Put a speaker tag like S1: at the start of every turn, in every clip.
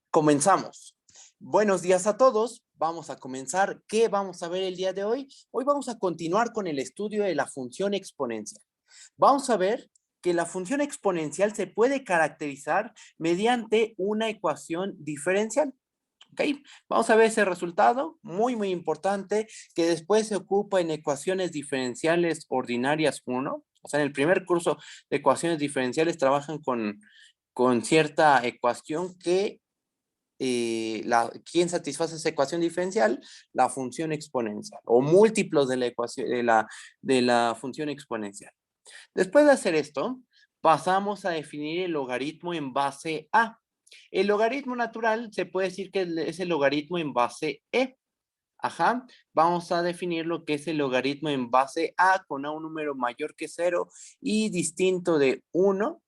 S1: Comenzamos. Buenos días a todos. Vamos a comenzar. ¿Qué vamos a ver el día de hoy? Hoy vamos a continuar con el estudio de la función exponencial. Vamos a ver que la función exponencial se puede caracterizar mediante una ecuación diferencial. ¿Ok? Vamos a ver ese resultado, muy importante, que después se ocupa en ecuaciones diferenciales ordinarias 1. O sea, en el primer curso de ecuaciones diferenciales trabajan con cierta ecuación que ¿quién satisface esa ecuación diferencial? La función exponencial o múltiplos de la ecuación de la función exponencial. Después de hacer esto, pasamos a definir el logaritmo en base a. El logaritmo natural se puede decir que es el logaritmo en base e. Ajá, vamos a definir lo que es el logaritmo en base a con a un número mayor que 0 y distinto de 1,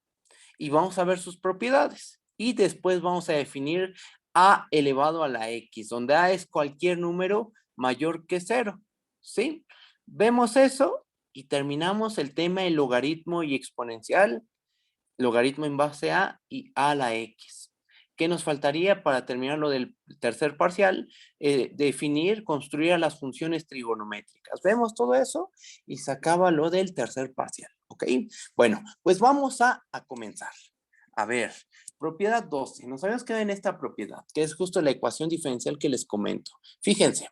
S1: y vamos a ver sus propiedades. Y después vamos a definir a elevado a la x, donde a es cualquier número mayor que 0, ¿sí? Vemos eso y terminamos el tema de logaritmo y exponencial, logaritmo en base a y a la x. ¿Qué nos faltaría para terminar lo del tercer parcial? Definir, construir las funciones trigonométricas. Vemos todo eso y se acaba lo del tercer parcial, ¿ok? Bueno, pues vamos a comenzar. A ver, propiedad 12. Nos habíamos quedado en esta propiedad, que es justo la ecuación diferencial que les comento. Fíjense,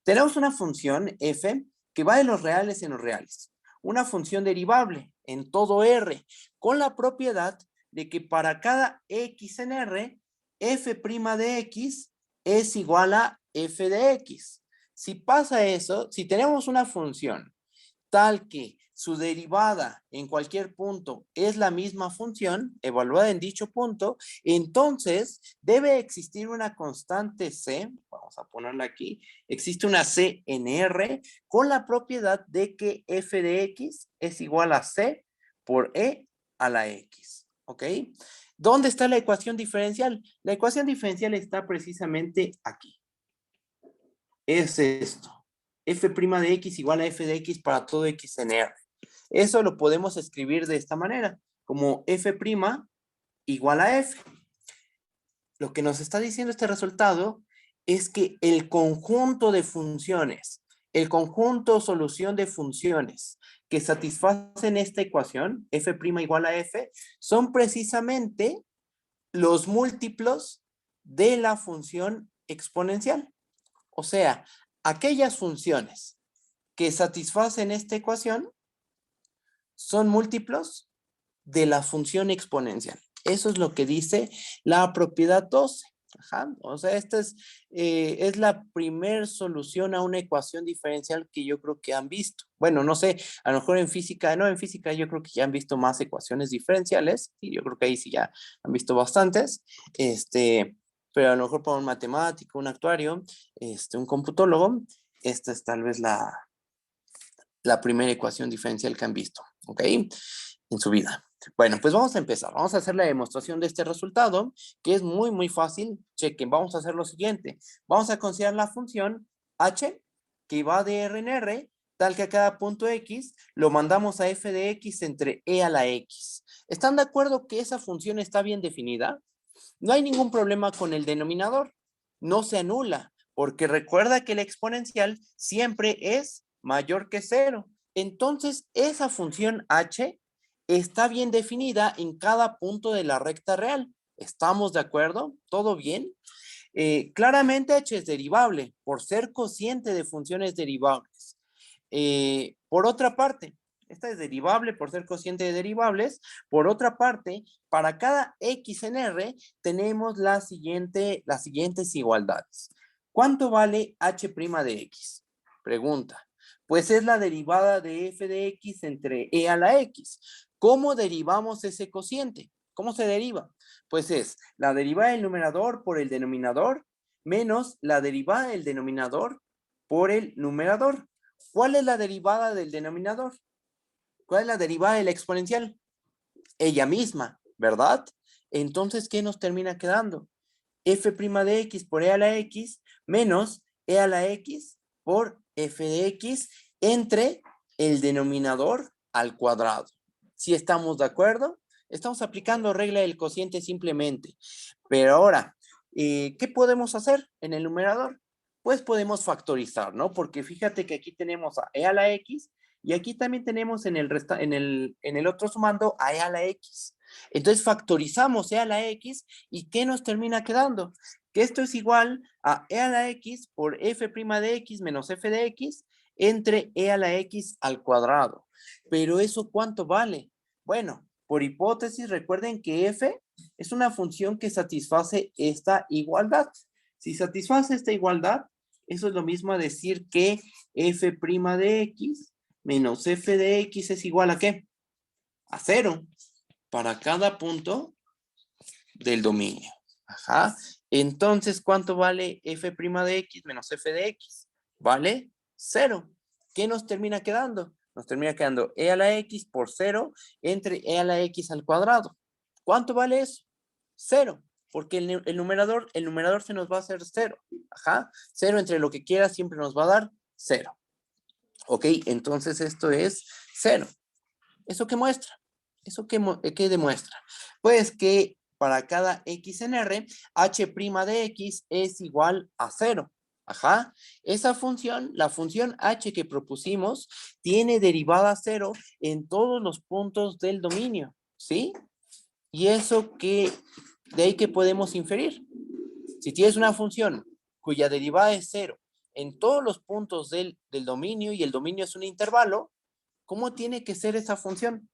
S1: tenemos una función f que va de los reales en los reales. Una función derivable en todo R, con la propiedad de que para cada x en R, f' de x es igual a f de x. Si pasa eso, si tenemos una función tal que su derivada en cualquier punto es la misma función evaluada en dicho punto, entonces debe existir una constante c, vamos a ponerla aquí, existe una c en R con la propiedad de que f de x es igual a c por e a la x, ¿ok? ¿Dónde está la ecuación diferencial? La ecuación diferencial está precisamente aquí. Es esto. F' de x igual a f de x para todo x en R. Eso lo podemos escribir de esta manera, como f' igual a f. Lo que nos está diciendo este resultado es que el conjunto de funciones, el conjunto solución de funciones que satisfacen esta ecuación, f' igual a f, son precisamente los múltiplos de la función exponencial. O sea, aquellas funciones que satisfacen esta ecuación son múltiplos de la función exponencial. Eso es lo que dice la propiedad 12. Ajá. O sea, esta es la primer solución a una ecuación diferencial que yo creo que han visto. Bueno, no sé, a lo mejor en física, no, en física yo creo que ya han visto más ecuaciones diferenciales, y yo creo que ahí sí ya han visto bastantes, pero a lo mejor para un matemático, un actuario, un computólogo, esta es tal vez la primera ecuación diferencial que han visto, ¿ok? En su vida. Bueno, pues vamos a empezar. Vamos a hacer la demostración de este resultado, que es muy fácil. Chequen, vamos a hacer lo siguiente. Vamos a considerar la función h, que va de R en R, tal que a cada punto x lo mandamos a f de x entre e a la x. ¿Están de acuerdo que esa función está bien definida? No hay ningún problema con el denominador. No se anula, porque recuerda que la exponencial siempre es mayor que 0. Entonces, esa función h está bien definida en cada punto de la recta real. ¿Estamos de acuerdo? ¿Todo bien? Claramente h es derivable por ser cociente de funciones derivables. Por otra parte, esta es derivable por ser cociente de derivables. Por otra parte, para cada x en R tenemos las siguientes igualdades. ¿Cuánto vale h' de x? Pregunta. Pues es la derivada de f de x entre e a la x. ¿Cómo derivamos ese cociente? ¿Cómo se deriva? Pues es la derivada del numerador por el denominador menos la derivada del denominador por el numerador. ¿Cuál es la derivada del denominador? ¿Cuál es la derivada de la exponencial? Ella misma, ¿verdad? Entonces, ¿qué nos termina quedando? F' de x por e a la x menos e a la x por f de x entre el denominador al cuadrado. ¿Sí estamos de acuerdo? Estamos aplicando regla del cociente simplemente. Pero ahora, ¿qué podemos hacer en el numerador? Pues podemos factorizar, ¿no? Porque fíjate que aquí tenemos a e a la x y aquí también tenemos en el otro sumando a e a la x. Entonces factorizamos e a la x y ¿qué nos termina quedando? Que esto es igual a e a la x por f' de x menos f de x entre e a la x al cuadrado. Pero ¿eso cuánto vale? Bueno, por hipótesis, recuerden que f es una función que satisface esta igualdad. Si satisface esta igualdad, eso es lo mismo a decir que f' de x menos f de x es igual a ¿qué? A 0 para cada punto del dominio. Ajá. Entonces, ¿cuánto vale f' de x menos f de x? Vale 0. ¿Qué nos termina quedando? Nos termina quedando e a la x por 0 entre e a la x al cuadrado. ¿Cuánto vale eso? 0. Porque el numerador se nos va a hacer 0. Ajá. 0 entre lo que quiera siempre nos va a dar 0. Ok, entonces esto es 0. ¿Eso qué muestra? ¿Eso qué demuestra? Pues que para cada x en R, h' de x es igual a 0. Ajá. Esa función, la función h que propusimos, tiene derivada 0 en todos los puntos del dominio. ¿Sí? Y eso de ahí que podemos inferir. Si tienes una función cuya derivada es 0 en todos los puntos del dominio y el dominio es un intervalo, ¿cómo tiene que ser esa función?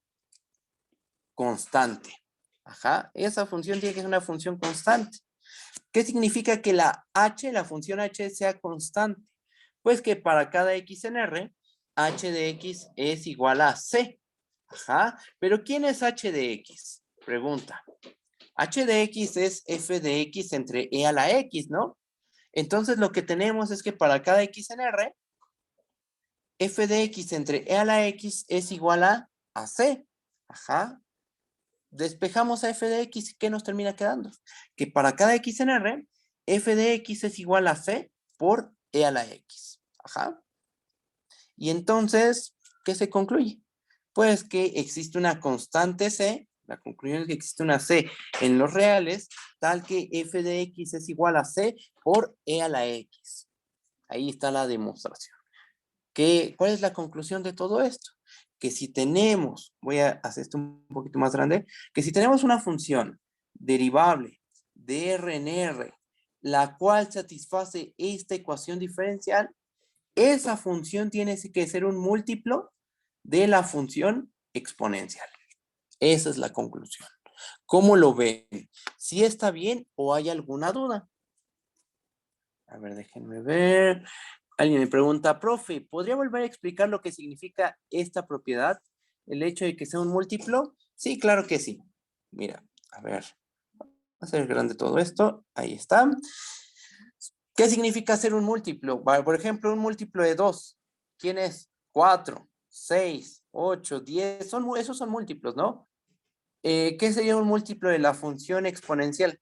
S1: Constante. Ajá, esa función tiene que ser una función constante. ¿Qué significa que la función h sea constante? Pues que para cada x en R, h de x es igual a c. Ajá, pero ¿quién es h de x? Pregunta. H de x es f de x entre e a la x, ¿no? Entonces lo que tenemos es que para cada x en R, f de x entre e a la x es igual a c. Ajá. Despejamos a f de x y ¿qué nos termina quedando? Que para cada x en R, f de x es igual a c por e a la x. Ajá. Y entonces, ¿qué se concluye? Pues que existe una constante c, la conclusión es que existe una c en los reales, tal que f de x es igual a c por e a la x. Ahí está la demostración. ¿Cuál es la conclusión de todo esto? Que si tenemos, voy a hacer esto un poquito más grande, que si tenemos una función derivable de R en R, la cual satisface esta ecuación diferencial, esa función tiene que ser un múltiplo de la función exponencial. Esa es la conclusión. ¿Cómo lo ven? ¿Si está bien o hay alguna duda? A ver, déjenme ver. Alguien me pregunta, profe, ¿podría volver a explicar lo que significa esta propiedad? ¿El hecho de que sea un múltiplo? Sí, claro que sí. Mira, a ver. Voy a hacer grande todo esto. Ahí está. ¿Qué significa ser un múltiplo? Por ejemplo, un múltiplo de 2. ¿Quién es? 4, 6, 8, 10. Esos son múltiplos, ¿no? ¿Qué sería un múltiplo de la función exponencial?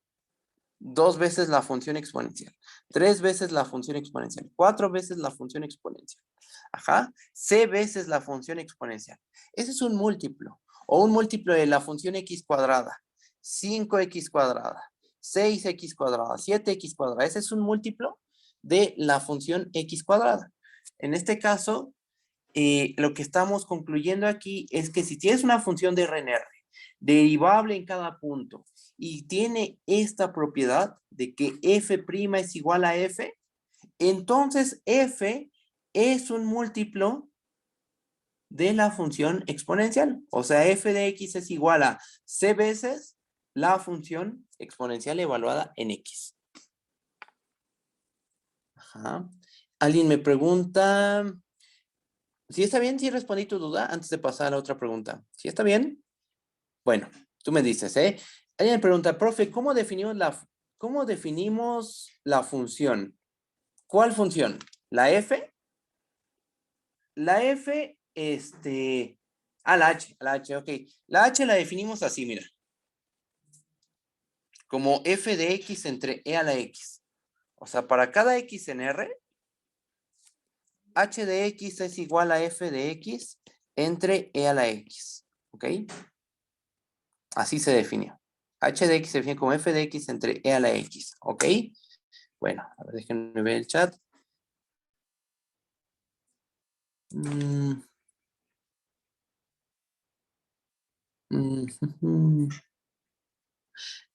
S1: 2 veces la función exponencial, 3 veces la función exponencial, 4 veces la función exponencial. Ajá, c veces la función exponencial. Ese es un múltiplo, o un múltiplo de la función x cuadrada, 5x cuadrada, 6x cuadrada, 7x cuadrada. Ese es un múltiplo de la función x cuadrada. En este caso, lo que estamos concluyendo aquí es que si tienes una función de RNR derivable en cada punto y tiene esta propiedad de que f' es igual a f, entonces f es un múltiplo de la función exponencial. O sea, f de x es igual a c veces la función exponencial evaluada en x. Ajá. Alguien me pregunta, ¿si está bien si respondí tu duda antes de pasar a la otra pregunta? ¿Sí está bien? Bueno, tú me dices, ¿eh? Alguien me pregunta, profe, ¿cómo definimos la función? ¿Cuál función? ¿La f? La f, la h, ok. La h la definimos así, mira. Como f de x entre e a la x. O sea, para cada x en R, h de x es igual a f de x entre e a la x. ¿Ok? Así se definió. H de X se define como f de X entre E a la X. ¿Ok? Bueno, a ver, déjenme ver el chat. Mm, mm.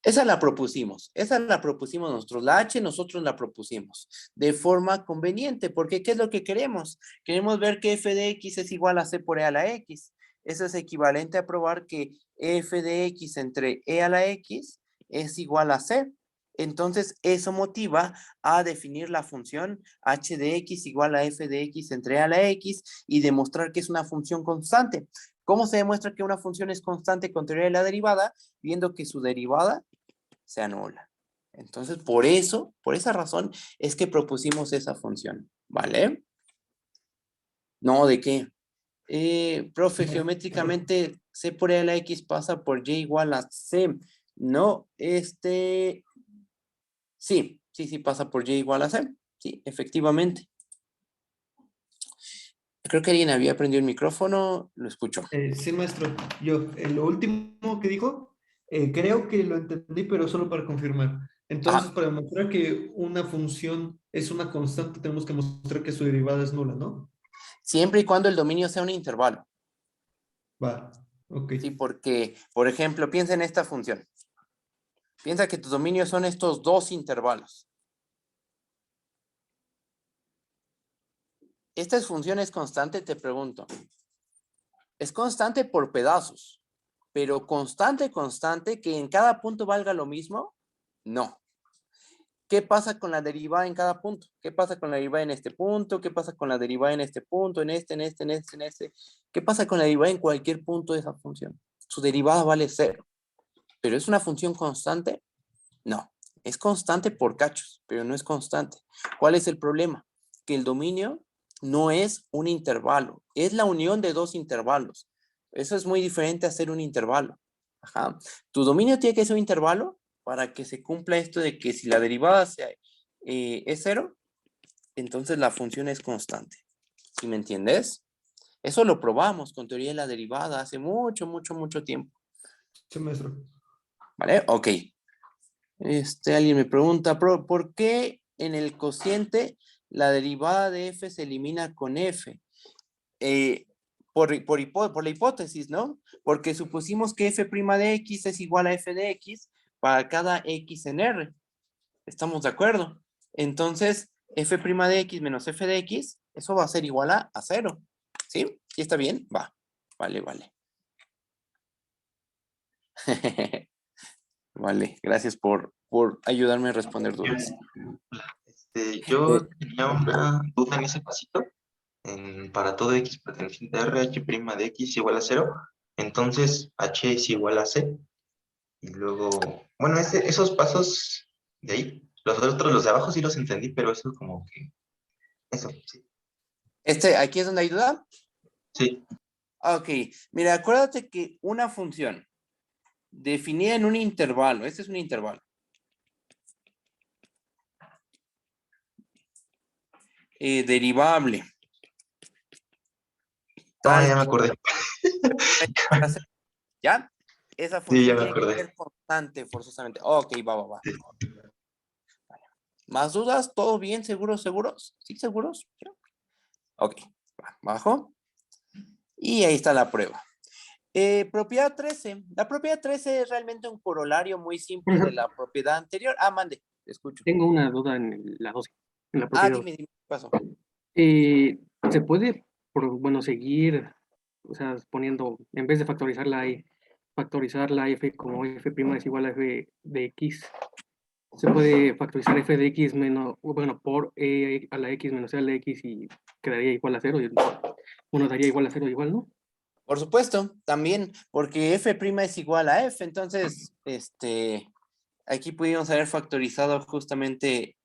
S1: Esa la propusimos nosotros. La H nosotros la propusimos de forma conveniente, porque ¿qué es lo que queremos? Queremos ver que f de X es igual a C por E a la X. Eso es equivalente a probar que f de X entre E a la X es igual a C. Entonces, eso motiva a definir la función h de X igual a f de X entre E a la X y demostrar que es una función constante. ¿Cómo se demuestra que una función es constante con teoría de la derivada? Viendo que su derivada sea nula. Entonces, por esa razón, es que propusimos esa función, ¿vale? No, ¿de qué? Profe, geométricamente, C por E a la X pasa por Y igual a C. No, sí, pasa por Y igual a C. Sí, efectivamente. Creo que alguien había prendido el micrófono, lo escucho.
S2: Sí, maestro. Yo, lo último que dijo, creo que lo entendí, pero solo para confirmar. Entonces,
S1: Ajá.
S2: para demostrar que una función es una constante, tenemos que mostrar que su derivada es nula, ¿no?
S1: Siempre y cuando el dominio sea un intervalo.
S2: Va, ok.
S1: Sí, porque, por ejemplo, piensa en esta función. Piensa que tus dominios son estos dos intervalos. ¿Esta función es constante? Te pregunto. Es constante por pedazos, pero constante, que en cada punto valga lo mismo, no. ¿Qué pasa con la derivada en cada punto? ¿Qué pasa con la derivada en este punto? ¿Qué pasa con la derivada en este punto? En este. ¿Qué pasa con la derivada en cualquier punto de esa función? Su derivada vale cero. ¿Pero es una función constante? No. Es constante por cachos, pero no es constante. ¿Cuál es el problema? Que el dominio no es un intervalo, es la unión de dos intervalos. Eso es muy diferente a ser un intervalo. Ajá. Tu dominio tiene que ser un intervalo para que se cumpla esto de que si la derivada es cero, entonces la función es constante. ¿Sí me entiendes? Eso lo probamos con teoría de la derivada hace mucho tiempo.
S2: Sí, maestro.
S1: ¿Vale? Ok. Alguien me pregunta, ¿por qué en el cociente la derivada de f se elimina con f? Eh, por la hipótesis, ¿no? Porque supusimos que f' de x es igual a f de x para cada x en R. ¿Estamos de acuerdo? Entonces, f' de x menos f de x, eso va a ser igual a cero. ¿Sí? ¿Sí está bien? Va. Vale. Vale, gracias por ayudarme a responder dudas.
S3: Yo tenía una duda en ese pasito. Para todo x perteneciente a R, h' de x igual a cero. Entonces, h es igual a c. Y luego, bueno, esos pasos de ahí, los otros, los de abajo sí los entendí, pero eso como que, eso, sí.
S1: ¿Aquí es donde hay duda?
S3: Sí,
S1: Ok, mira, acuérdate que una función definida en un intervalo, este es un intervalo, derivable,
S3: ya
S1: tal
S3: me
S1: que
S3: acordé.
S1: ¿ya? Esa
S3: Sí, ya
S1: función
S3: me
S1: tiene que
S3: acordé.
S1: ser constante forzosamente. Ok, va. ¿Más dudas? ¿Todo bien? ¿Seguros? ¿Sí, seguros? ¿Ya? Ok, bajo. Y ahí está la prueba. Propiedad 13. La propiedad 13 es realmente un corolario muy simple de
S4: Profesor,
S1: la propiedad anterior. Mande, te escucho.
S4: tengo una duda en la 12, en la propiedad 12.
S1: Dime, ¿qué pasó?
S4: ¿Se puede, bueno, seguir, o sea, poniendo, en vez de factorizar la f como f' es igual a f de x, se puede factorizar f de x menos, bueno, por e a la x menos e a la x y quedaría igual a cero, y uno daría igual a cero igual, ¿no?
S1: Por supuesto, también, porque f' es igual a f, entonces, aquí pudimos haber factorizado justamente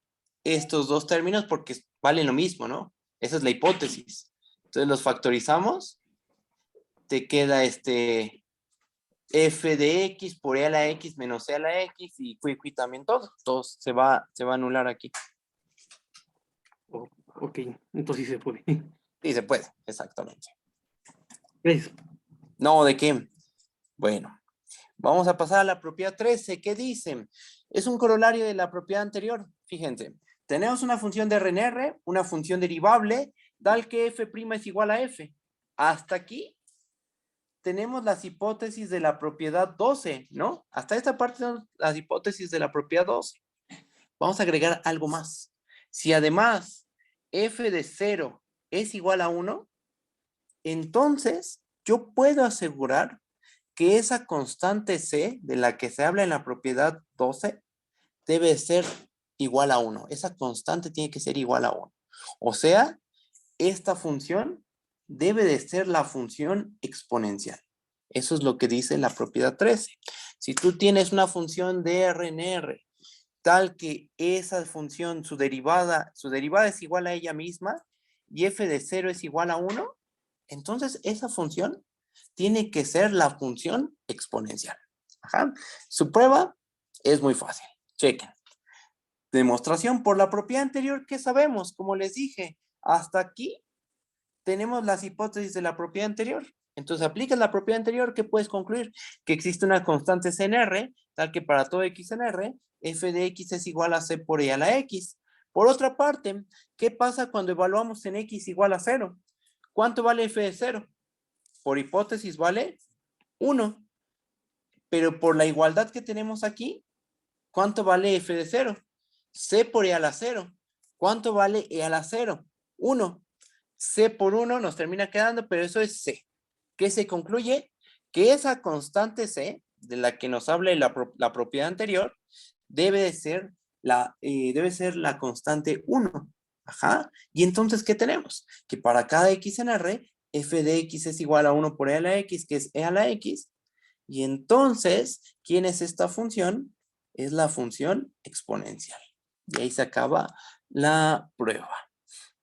S1: estos dos términos porque valen lo mismo, ¿no? Esa es la hipótesis. Entonces los factorizamos, te queda f de x por e a la x menos e a la x y también todo se va a anular aquí.
S4: Ok, entonces sí se puede.
S1: Sí, se puede, exactamente.
S4: Gracias.
S1: No, ¿de qué? Bueno, Vamos a pasar a la propiedad 13. ¿Qué dice? Es un corolario de la propiedad anterior. Fíjense, tenemos una función de RNR, una función derivable, tal que f' es igual a f. Hasta aquí tenemos las hipótesis de la propiedad 12, ¿no? Hasta esta parte son las hipótesis de la propiedad 12. Vamos a agregar algo más. Si además f de 0 es igual a 1, entonces yo puedo asegurar que esa constante c de la que se habla en la propiedad 12 debe ser igual a 1. Esa constante tiene que ser igual a 1. O sea, esta función debe de ser la función exponencial. Eso es lo que dice la propiedad 13. Si tú tienes una función de RNR tal que esa función, su derivada es igual a ella misma y f de 0 es igual a 1, entonces esa función tiene que ser la función exponencial. Ajá. Su prueba es muy fácil. Chequen. Demostración por la propiedad anterior, ¿qué sabemos? Como les dije, hasta aquí tenemos las hipótesis de la propiedad anterior. Entonces, aplicas la propiedad anterior, ¿qué puedes concluir? Que existe una constante C en R, tal que para todo X en R, f de X es igual a C por E a la X. Por otra parte, ¿qué pasa cuando evaluamos en X igual a 0? ¿Cuánto vale f de 0? Por hipótesis vale 1. Pero por la igualdad que tenemos aquí, ¿cuánto vale f de 0? C por E a la 0. ¿Cuánto vale E a la 0? 1. C por 1 nos termina quedando, pero eso es C. ¿Qué se concluye? Que esa constante C, de la que nos habla la propiedad anterior, debe ser la constante 1. Ajá. Y entonces, ¿qué tenemos? Que para cada X en R, f de X es igual a 1 por E a la X, que es E a la X. Y entonces, ¿quién es esta función? Es la función exponencial. Y ahí se acaba la prueba.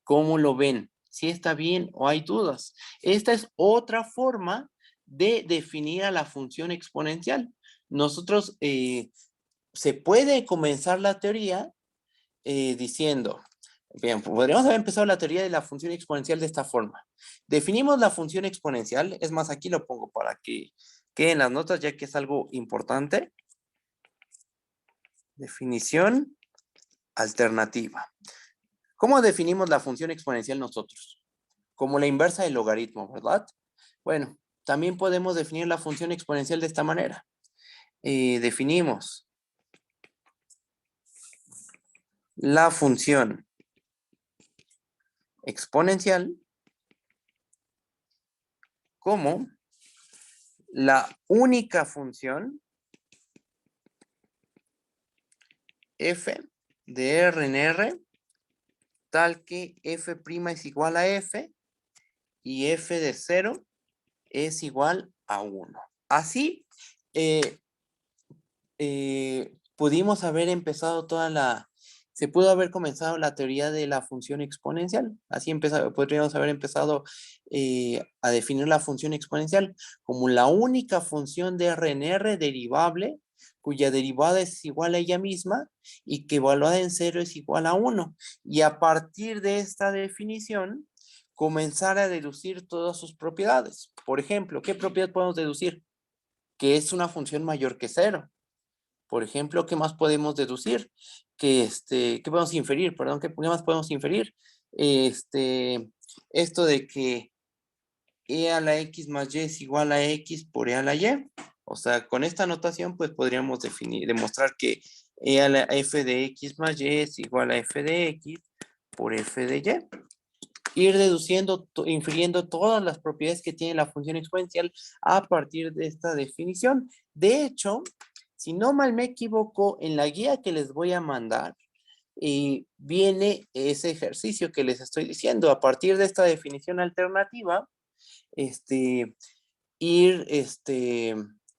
S1: ¿Cómo lo ven? ¿Si está bien o hay dudas? Esta es otra forma de definir a la función exponencial. Nosotros, se puede comenzar la teoría diciendo, bien, podríamos haber empezado la teoría de la función exponencial de esta forma. Definimos la función exponencial, es más, aquí lo pongo para que queden las notas, ya que es algo importante. Definición alternativa. ¿Cómo definimos la función exponencial nosotros? Como la inversa del logaritmo, ¿verdad? Bueno, también podemos definir la función exponencial de esta manera. Definimos la función exponencial como la única función f de R en R tal que f' es igual a f y f de 0 es igual a 1. Así, pudimos haber empezado se pudo haber comenzado la teoría de la función exponencial. Así podríamos haber empezado a definir la función exponencial como la única función de RNR derivable cuya derivada es igual a ella misma y que evaluada en 0 es igual a 1. Y a partir de esta definición, comenzar a deducir todas sus propiedades. Por ejemplo, ¿qué propiedad podemos deducir? Que es una función mayor que 0. Por ejemplo, ¿qué más podemos deducir? ¿Qué podemos inferir? Perdón, ¿qué más podemos inferir? Esto de que e a la x más y es igual a x por e a la y. O sea, con esta notación, pues podríamos demostrar que e a la f de x más y es igual a f de x por f de y. Ir deduciendo, infiriendo todas las propiedades que tiene la función exponencial a partir de esta definición. De hecho, si no mal me equivoco, en la guía que les voy a mandar, viene ese ejercicio que les estoy diciendo. A partir de esta definición alternativa, ir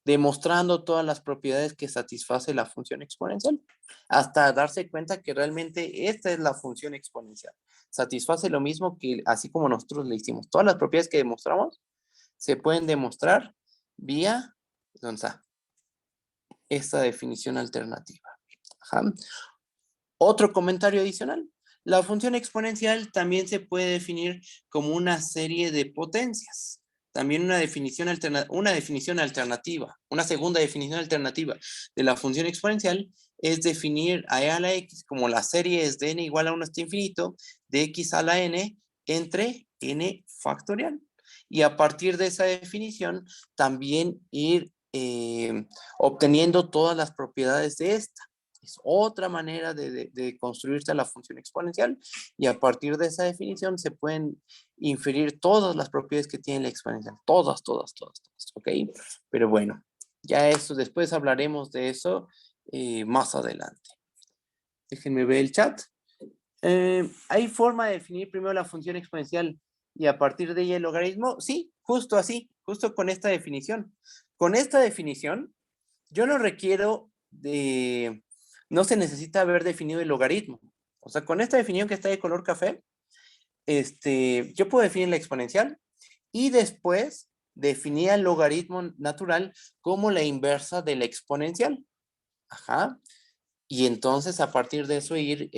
S1: demostrando todas las propiedades que satisface la función exponencial, hasta darse cuenta que realmente esta es la función exponencial. Satisface lo mismo que, así como nosotros le hicimos. Todas las propiedades que demostramos se pueden demostrar vía, ¿dónde está? Esta definición alternativa. Ajá. Otro comentario adicional. La función exponencial también se puede definir como una serie de potencias, también una definición alternativa, una segunda definición alternativa de la función exponencial es definir a e a la x como la serie es de n igual a 1 hasta infinito, de x a la n entre n factorial. Y a partir de esa definición, también ir obteniendo todas las propiedades de esta. Es otra manera de construirse la función exponencial, y a partir de esa definición se pueden inferir todas las propiedades que tiene la exponencial. Todas, ¿ok? Pero bueno, ya eso, después hablaremos de eso más adelante. Déjenme ver el chat. ¿Hay forma de definir primero la función exponencial y a partir de ella el logaritmo? Sí, justo así, justo con esta definición. Con esta definición, yo no requiero de... No se necesita haber definido el logaritmo. O sea, con esta definición que está de color café, yo puedo definir la exponencial y después definir el logaritmo natural como la inversa de la exponencial. Ajá. Y entonces a partir de eso ir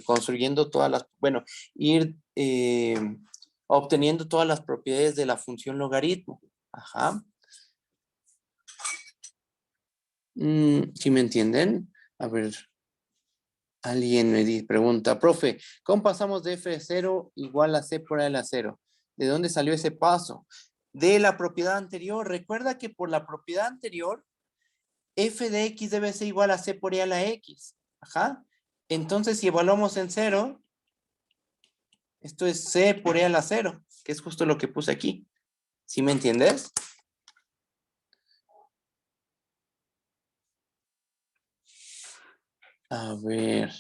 S1: construyendo todas las, bueno, ir obteniendo todas las propiedades de la función logaritmo. Ajá. ¿Sí me entienden? A ver, alguien me pregunta, profe, ¿cómo pasamos de f de 0 igual a c por a la 0? ¿De dónde salió ese paso? De la propiedad anterior. Recuerda que por la propiedad anterior, f de x debe ser igual a c por e a la x. Ajá. Entonces, si evaluamos en 0, esto es c por e a la 0, que es justo lo que puse aquí. ¿Sí me entiendes? A ver.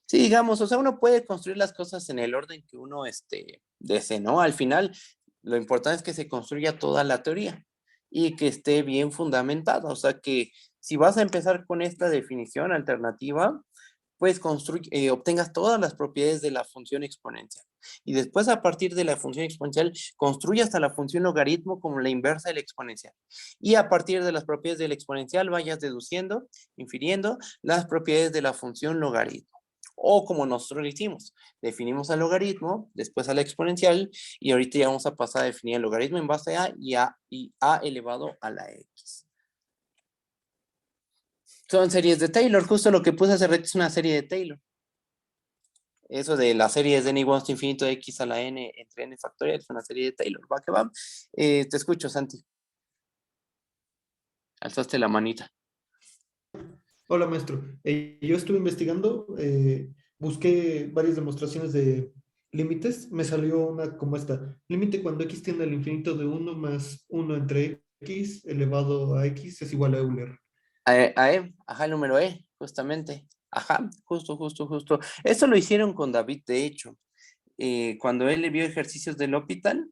S1: Sí, digamos, o sea, uno puede construir las cosas en el orden que uno desee, ¿no? Al final, lo importante es que se construya toda la teoría y que esté bien fundamentada. O sea, que si vas a empezar con esta definición alternativa, pues obtengas todas las propiedades de la función exponencial. Y después, a partir de la función exponencial, construyas a la función logaritmo como la inversa del exponencial. Y a partir de las propiedades del exponencial, vayas deduciendo, infiriendo las propiedades de la función logaritmo. O como nosotros lo hicimos, definimos al logaritmo, después a la exponencial, y ahorita ya vamos a pasar a definir el logaritmo en base a y a elevado a la x. Son series de Taylor, justo lo que puse hace rato es una serie de Taylor. Eso de la serie es de n igual hasta infinito de x a la n entre n factorial es una serie de Taylor. ¿Va que va? Te escucho, Santi. Alzaste la manita.
S2: Hola, maestro. Yo estuve investigando, busqué varias demostraciones de límites. Me salió una como esta. Límite cuando x tiende al infinito de 1 más 1 entre x elevado a x es igual a Euler.
S1: Ajá, el número E, justamente. Ajá, justo. Esto lo hicieron con David, de hecho. Cuando él le vio ejercicios del L'Hopital,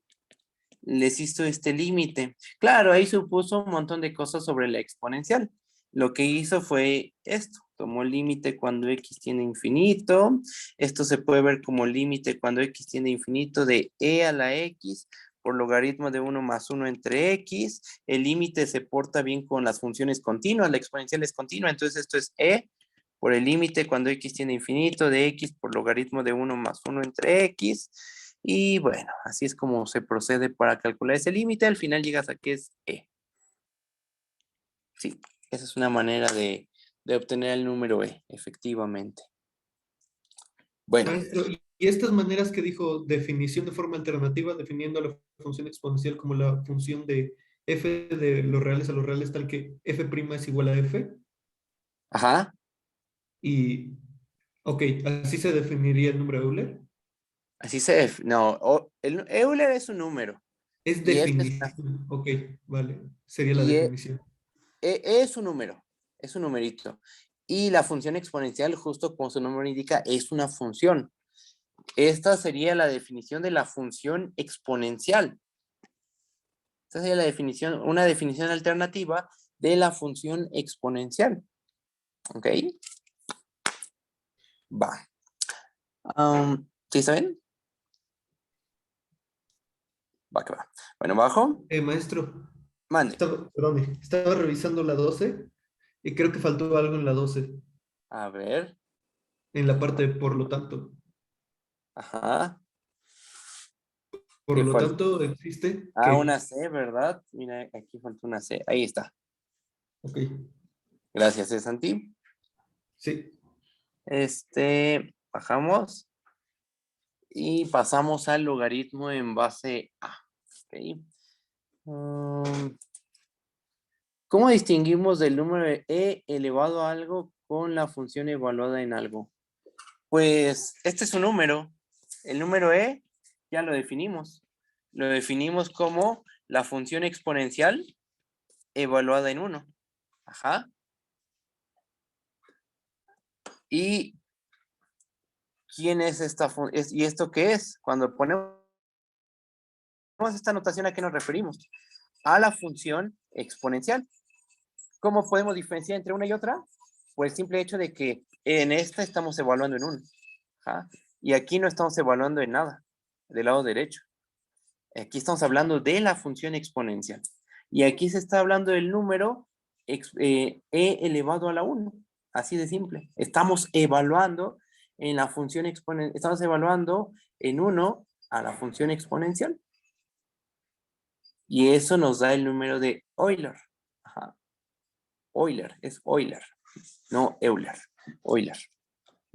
S1: les hizo este límite. Claro, ahí supuso un montón de cosas sobre la exponencial. Lo que hizo fue esto. Tomó el límite cuando x tiene infinito. Esto se puede ver como límite cuando x tiene infinito de e a la x por logaritmo de 1 más 1 entre x. El límite se porta bien con las funciones continuas. La exponencial es continua. Entonces esto es e por el límite cuando x tiene infinito de x por logaritmo de 1 más 1 entre x. Y bueno, así es como se procede para calcular ese límite. Al final llegas a que es e. Sí, esa es una manera de obtener el número e, efectivamente. Bueno,
S2: Maestro, y estas maneras que dijo definición de forma alternativa, definiendo la función exponencial como la función de f de los reales a los reales, tal que f' es igual a f.
S1: ajá,
S2: Y, ok, así se definiría el número Euler.
S1: así no, el Euler es un número
S2: Es
S1: y
S2: definición. Ok, vale. Sería la
S1: y
S2: definición.
S1: es un número, es un numerito. Y la función exponencial, justo como su nombre indica, es una función. Esta sería la definición de la función exponencial. Esta sería la definición, una definición alternativa de la función exponencial. ¿Ok? Va. ¿Sí saben? Va que va. Bueno, bajo.
S2: Maestro,
S1: Mande.
S2: estaba revisando la 12 y creo que faltó algo en la 12
S1: A ver.
S2: en la parte de por lo tanto.
S1: Ajá.
S2: Por
S1: ¿Qué
S2: lo
S1: falta?
S2: tanto, existe
S1: Ah,
S2: que...
S1: una C, ¿verdad? Mira, aquí falta una C. Ahí está.
S2: Ok,
S1: Gracias, Santi.
S2: sí.
S1: Bajamos y pasamos al logaritmo en base a. Ok. ¿Cómo distinguimos del número de e elevado a algo con la función evaluada en algo? Pues este es un número. El número e ya lo definimos. Lo definimos como la función exponencial evaluada en 1. Ajá. ¿Y quién es esta función? ¿Y esto qué es? Cuando ponemos esta notación, ¿a qué nos referimos? A la función exponencial. ¿Cómo podemos diferenciar entre una y otra? Pues el simple hecho de que en esta estamos evaluando en 1. Ajá. Y aquí no estamos evaluando en nada, del lado derecho. Aquí estamos hablando de la función exponencial. Y aquí se está hablando del número e elevado a la 1. Así de simple. Estamos evaluando en la función exponencial. Estamos evaluando en 1 a la función exponencial. Y eso nos da el número de Euler. Ajá. Euler, es Euler, no Euler. Euler.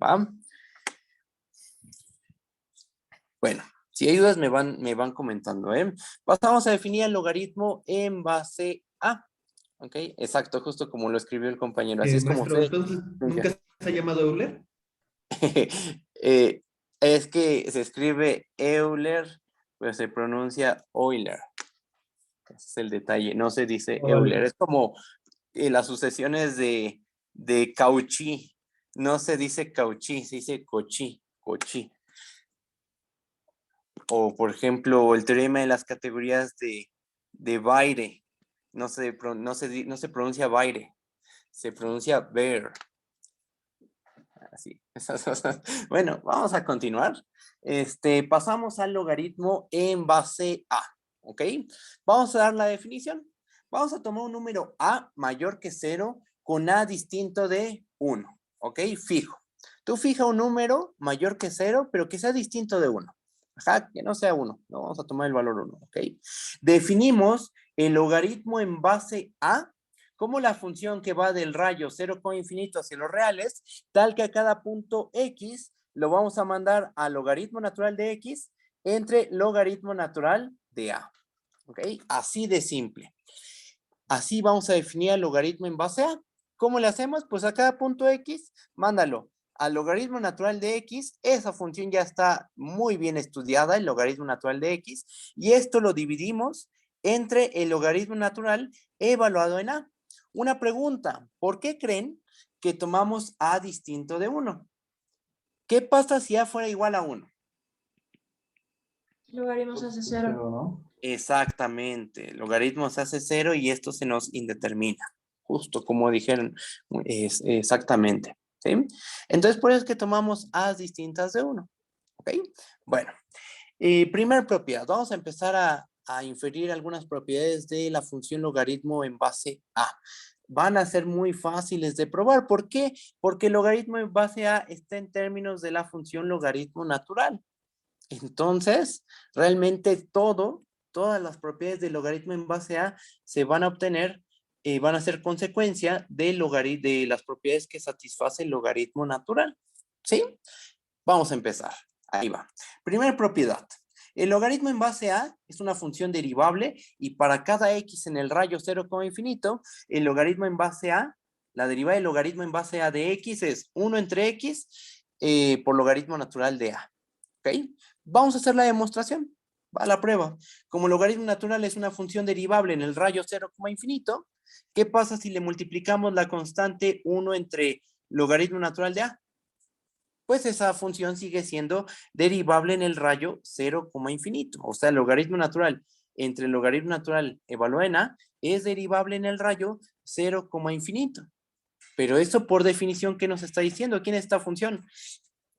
S1: ¿Va? Bueno, si hay dudas me van comentando, ¿eh? Vamos a definir el logaritmo en base a. ¿Ok? Exacto, justo como lo escribió el compañero. Así es como
S2: Maestro,
S1: se
S2: entonces, ¿nunca
S1: pronuncia.
S2: se ha llamado Euler?
S1: Es que se escribe Euler, pero se pronuncia Euler. Ese es el detalle. No se dice
S2: Órale.
S1: Euler. Es como las sucesiones de Cauchy. No se dice Cauchy, se dice Cauchy. Cauchy. O, por ejemplo, el teorema de las categorías de Baire. No se pronuncia Baire, se pronuncia Bear. Así. Bueno, vamos a continuar. Pasamos al logaritmo en base a. ¿Ok? Vamos a dar la definición. Vamos a tomar un número a mayor que 0 con a distinto de 1. ¿Ok? Fijo. Tú fija un número mayor que 0, pero que sea distinto de 1. Ajá, que no sea 1. No vamos a tomar el valor 1. ¿Ok? Definimos el logaritmo en base a como la función que va del rayo 0, infinito hacia los reales, tal que a cada punto x lo vamos a mandar al logaritmo natural de x entre logaritmo natural de a. ¿Ok? Así de simple. Así vamos a definir el logaritmo en base a. ¿Cómo le hacemos? Pues a cada punto x, mándalo al logaritmo natural de x. Esa función ya está muy bien estudiada, el logaritmo natural de x, y esto lo dividimos entre el logaritmo natural evaluado en a. Una pregunta, ¿por qué creen que tomamos a distinto de 1? ¿Qué pasa si a fuera igual a 1?
S5: Logaritmo se hace cero.
S2: ¿No?
S1: Exactamente, el logaritmo se hace 0 y esto se nos indetermina, justo como dijeron, exactamente. ¿Sí? Entonces, por eso es que tomamos a distintas de 1. ¿Ok? Bueno, primera propiedad, vamos a empezar a inferir algunas propiedades de la función logaritmo en base a. Van a ser muy fáciles de probar. ¿Por qué? Porque el logaritmo en base a está en términos de la función logaritmo natural. Entonces, realmente todas las propiedades del logaritmo en base a se van a obtener, van a ser consecuencia de las propiedades que satisface el logaritmo natural. ¿Sí? Vamos a empezar. Ahí va. Primera propiedad. El logaritmo en base a es una función derivable y para cada x en el rayo 0, infinito, el logaritmo en base a, la derivada del logaritmo en base a de x es 1 entre x por logaritmo natural de a. ¿Ok? Vamos a hacer la demostración. Va la prueba. Como el logaritmo natural es una función derivable en el rayo 0, infinito, ¿qué pasa si le multiplicamos la constante 1 entre logaritmo natural de a? Pues esa función sigue siendo derivable en el rayo 0, infinito. O sea, el logaritmo natural entre el logaritmo natural evaluado en a es derivable en el rayo 0, infinito. Pero eso por definición, ¿qué nos está diciendo? ¿Quién es esta función?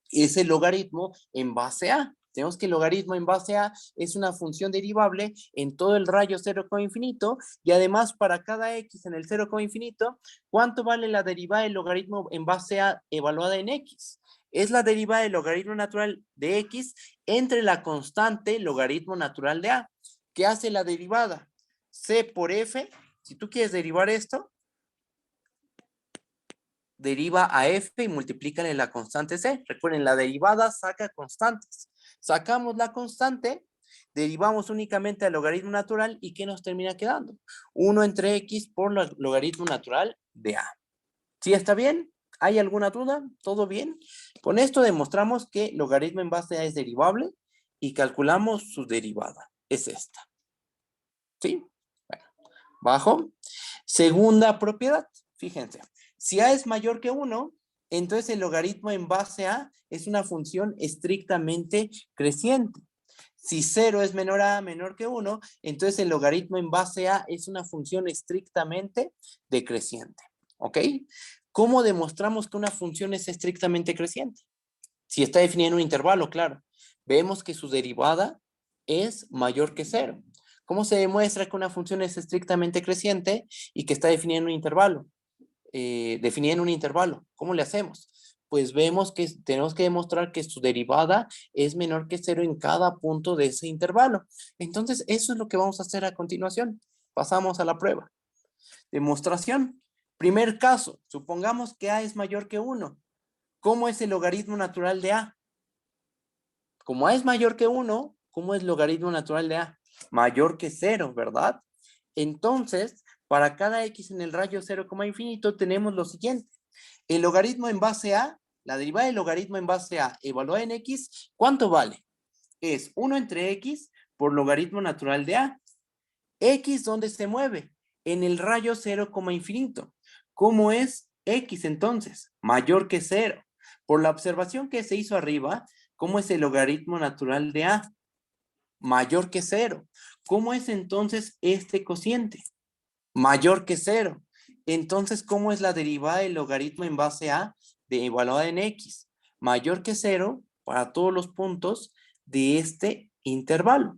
S1: Es el logaritmo en base a. Tenemos que el logaritmo en base a es una función derivable en todo el rayo 0, infinito, y además para cada x en el 0, infinito, ¿cuánto vale la derivada del logaritmo en base a evaluada en x? Es la derivada del logaritmo natural de x entre la constante logaritmo natural de a. ¿Qué hace la derivada? C por f. Si tú quieres derivar esto, deriva a f y multiplícale la constante c. Recuerden, la derivada saca constantes. Sacamos la constante, derivamos únicamente al logaritmo natural y ¿qué nos termina quedando? 1 entre x por logaritmo natural de a. ¿Sí está bien? ¿Hay alguna duda? ¿Todo bien? Con esto demostramos que logaritmo en base a es derivable y calculamos su derivada. Es esta. ¿Sí? Bueno, bajo. Segunda propiedad. Fíjense. Si a es mayor que 1, entonces el logaritmo en base a es una función estrictamente creciente. Si 0 es menor a menor que 1, entonces el logaritmo en base a es una función estrictamente decreciente. ¿Ok? ¿Cómo demostramos que una función es estrictamente creciente? Si está definida en un intervalo, claro. Vemos que su derivada es mayor que 0. ¿Cómo se demuestra que una función es estrictamente creciente y que está definida en un intervalo? Definida en un intervalo. ¿Cómo le hacemos? Pues vemos que tenemos que demostrar que su derivada es menor que 0 en cada punto de ese intervalo. Entonces, eso es lo que vamos a hacer a continuación. Pasamos a la prueba. Demostración. Primer caso, supongamos que a es mayor que 1. ¿Cómo es el logaritmo natural de a? Como a es mayor que 1, ¿cómo es el logaritmo natural de a? Mayor que 0, ¿verdad? Entonces, para cada x en el rayo 0, infinito, tenemos lo siguiente. El logaritmo en base a, la derivada del logaritmo en base a evaluada en x, ¿cuánto vale? Es 1 entre x por logaritmo natural de a. X, ¿dónde se mueve? En el rayo 0, infinito. ¿Cómo es x entonces? Mayor que 0. Por la observación que se hizo arriba, ¿cómo es el logaritmo natural de a? Mayor que 0. ¿Cómo es entonces este cociente? Mayor que 0. Entonces, ¿cómo es la derivada del logaritmo en base a de evaluada en x? Mayor que 0 para todos los puntos de este intervalo.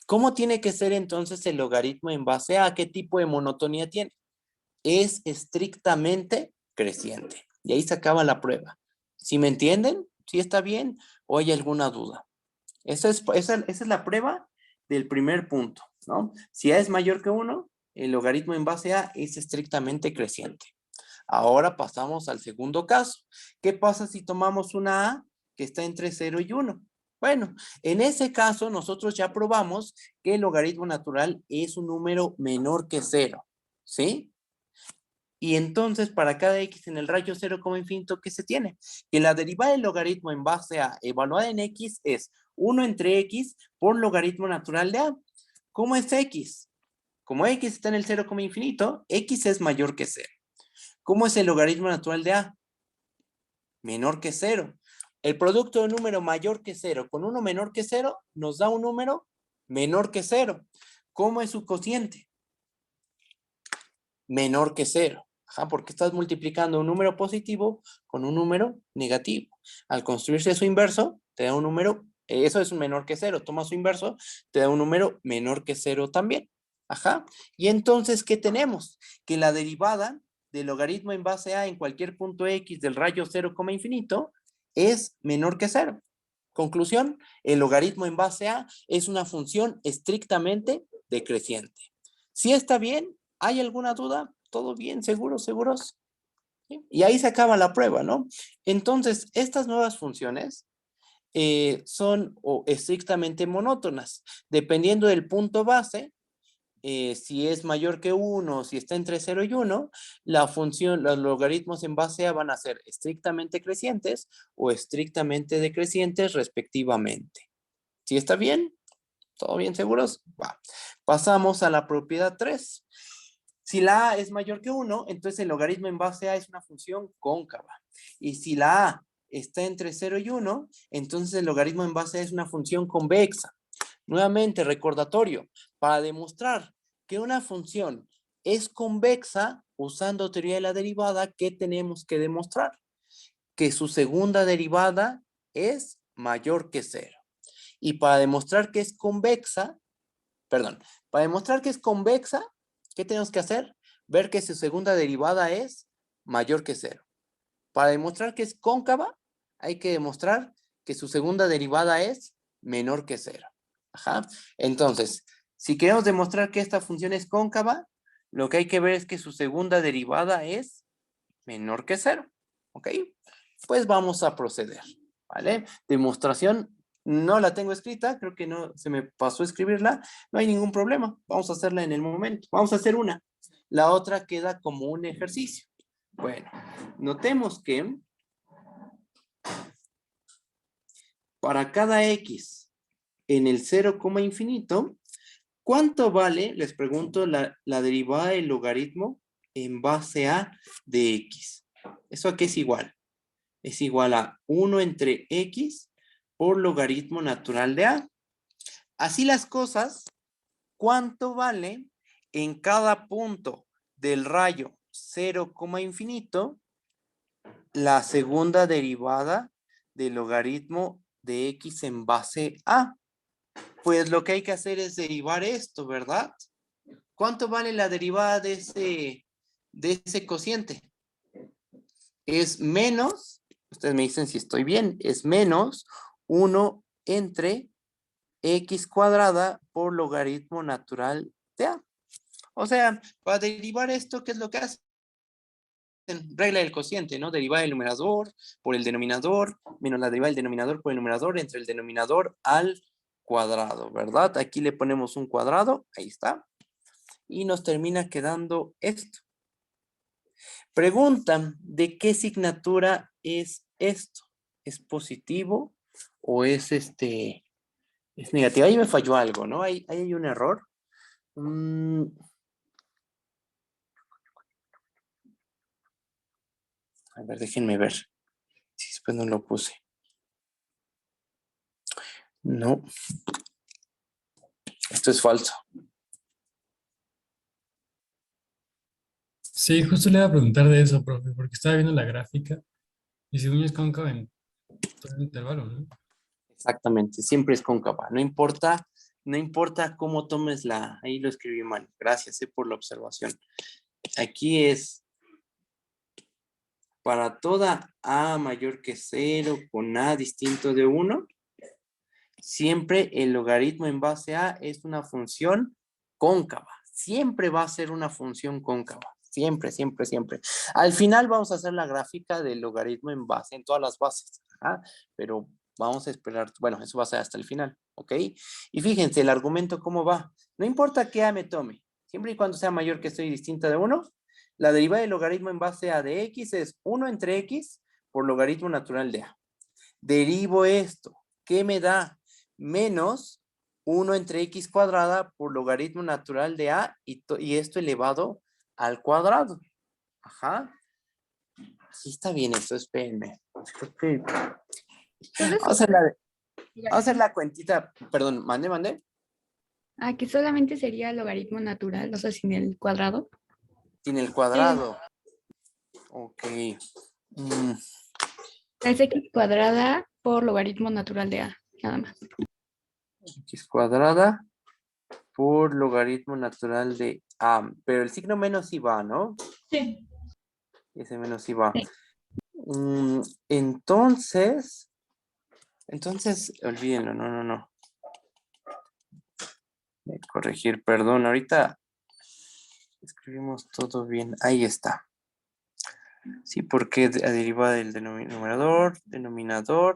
S1: ¿Cómo tiene que ser entonces el logaritmo en base a qué tipo de monotonía tiene? Es estrictamente creciente. Y ahí se acaba la prueba. ¿Sí me entienden? ¿Sí está bien? ¿O hay alguna duda? Esa es la prueba del primer punto, ¿no? Si a es mayor que 1, el logaritmo en base a es estrictamente creciente. Ahora pasamos al segundo caso. ¿Qué pasa si tomamos una a que está entre 0 y 1? Bueno, en ese caso nosotros ya probamos que el logaritmo natural es un número menor que 0, ¿sí? Y entonces para cada x en el rayo 0, infinito, ¿qué se tiene? Que la derivada del logaritmo en base a evaluada en x es 1 entre x por logaritmo natural de a. ¿Cómo es x? Como x está en el 0, infinito, x es mayor que 0. ¿Cómo es el logaritmo natural de a? Menor que 0. El producto de un número mayor que 0 con uno menor que 0 nos da un número menor que 0. ¿Cómo es su cociente? Menor que 0. Ajá, porque estás multiplicando un número positivo con un número negativo. Al construirse su inverso, te da un número, eso es un menor que 0. Toma su inverso, te da un número menor que 0 también. Ajá. Y entonces, ¿qué tenemos? Que la derivada del logaritmo en base a en cualquier punto x del rayo 0, infinito es menor que 0. Conclusión, el logaritmo en base a es una función estrictamente decreciente. ¿Sí está bien? ¿Hay alguna duda? ¿Todo bien? ¿Seguros? ¿Seguros? ¿Sí? Y ahí se acaba la prueba, ¿no? Entonces, estas nuevas funciones son estrictamente monótonas. Dependiendo del punto base, si es mayor que 1, si está entre 0 y 1, la función, los logaritmos en base a van a ser estrictamente crecientes o estrictamente decrecientes respectivamente. ¿Sí está bien? ¿Todo bien seguros? Va. Pasamos a la propiedad 3. Si la a es mayor que 1, entonces el logaritmo en base a es una función cóncava. Y si la a está entre 0 y 1, entonces el logaritmo en base a es una función convexa. Nuevamente, recordatorio, para demostrar que una función es convexa, usando teoría de la derivada, ¿qué tenemos que demostrar? Que su segunda derivada es mayor que 0. Y para demostrar que es convexa, para demostrar que es convexa, ¿qué tenemos que hacer? Ver que su segunda derivada es mayor que 0. Para demostrar que es cóncava, hay que demostrar que su segunda derivada es menor que 0. Ajá. Entonces, si queremos demostrar que esta función es cóncava, lo que hay que ver es que su segunda derivada es menor que 0. ¿Ok? Pues vamos a proceder. ¿Vale? Demostración no la tengo escrita, creo que no se me pasó a escribirla. No hay ningún problema. Vamos a hacerla en el momento. Vamos a hacer una. La otra queda como un ejercicio. Bueno, notemos que para cada x en el 0, infinito, ¿cuánto vale, les pregunto, la derivada del logaritmo en base a de x? ¿Eso a qué es igual? Es igual a 1 entre x por logaritmo natural de a. Así las cosas, ¿cuánto vale en cada punto del rayo 0, infinito la segunda derivada del logaritmo de x en base a? Pues lo que hay que hacer es derivar esto, ¿verdad? ¿Cuánto vale la derivada de ese cociente? Es menos, ustedes me dicen si estoy bien, es menos 1 entre x cuadrada por logaritmo natural de a. O sea, para derivar esto, ¿qué es lo que hacen? Regla del cociente, ¿no? Derivada del numerador por el denominador, menos la derivada del denominador por el numerador entre el denominador al cuadrado, ¿verdad? Aquí le ponemos un cuadrado, ahí está. Y nos termina quedando esto. Preguntan, ¿de qué signatura es esto? ¿Es positivo o es negativo? Ahí me falló algo, ¿no? Ahí hay un error. A ver, déjenme ver. Si después no lo puse. No. Esto es falso.
S5: Sí, justo le iba a preguntar de eso, profe, porque estaba viendo la gráfica y según yo es cóncava en todo el intervalo, ¿no?
S1: Exactamente, siempre es cóncava. No importa cómo tomes ahí lo escribí mal. Gracias por la observación. Aquí es para toda a mayor que 0 con a distinto de 1, siempre el logaritmo en base a es una función cóncava. Siempre va a ser una función cóncava. Siempre, siempre, siempre. Al final vamos a hacer la gráfica del logaritmo en todas las bases. Pero vamos a esperar, bueno, eso va a ser hasta el final, ¿ok? Y fíjense, el argumento cómo va. No importa qué a me tome, siempre y cuando sea mayor que 0 y distinta de 1, la derivada del logaritmo en base a de x es 1 entre x por logaritmo natural de a. Derivo esto, ¿qué me da? Menos 1 entre x cuadrada por logaritmo natural de a y esto elevado al cuadrado. Ajá. Sí está bien eso, espérenme. Creo que...
S6: Entonces,
S1: Vamos a hacer la cuentita, perdón, mande.
S6: que solamente sería logaritmo natural, o sea, sin el cuadrado.
S1: Sin el cuadrado. Ok.
S6: Es x cuadrada por logaritmo natural de a, nada más.
S1: X cuadrada por logaritmo natural de a. Pero el signo menos sí va, ¿no?
S6: Sí.
S1: Ese menos sí va.
S6: Sí.
S1: Entonces, olvídenlo, no. Voy a corregir, perdón, ahorita escribimos todo bien. Ahí está. Sí, porque a derivada del denominador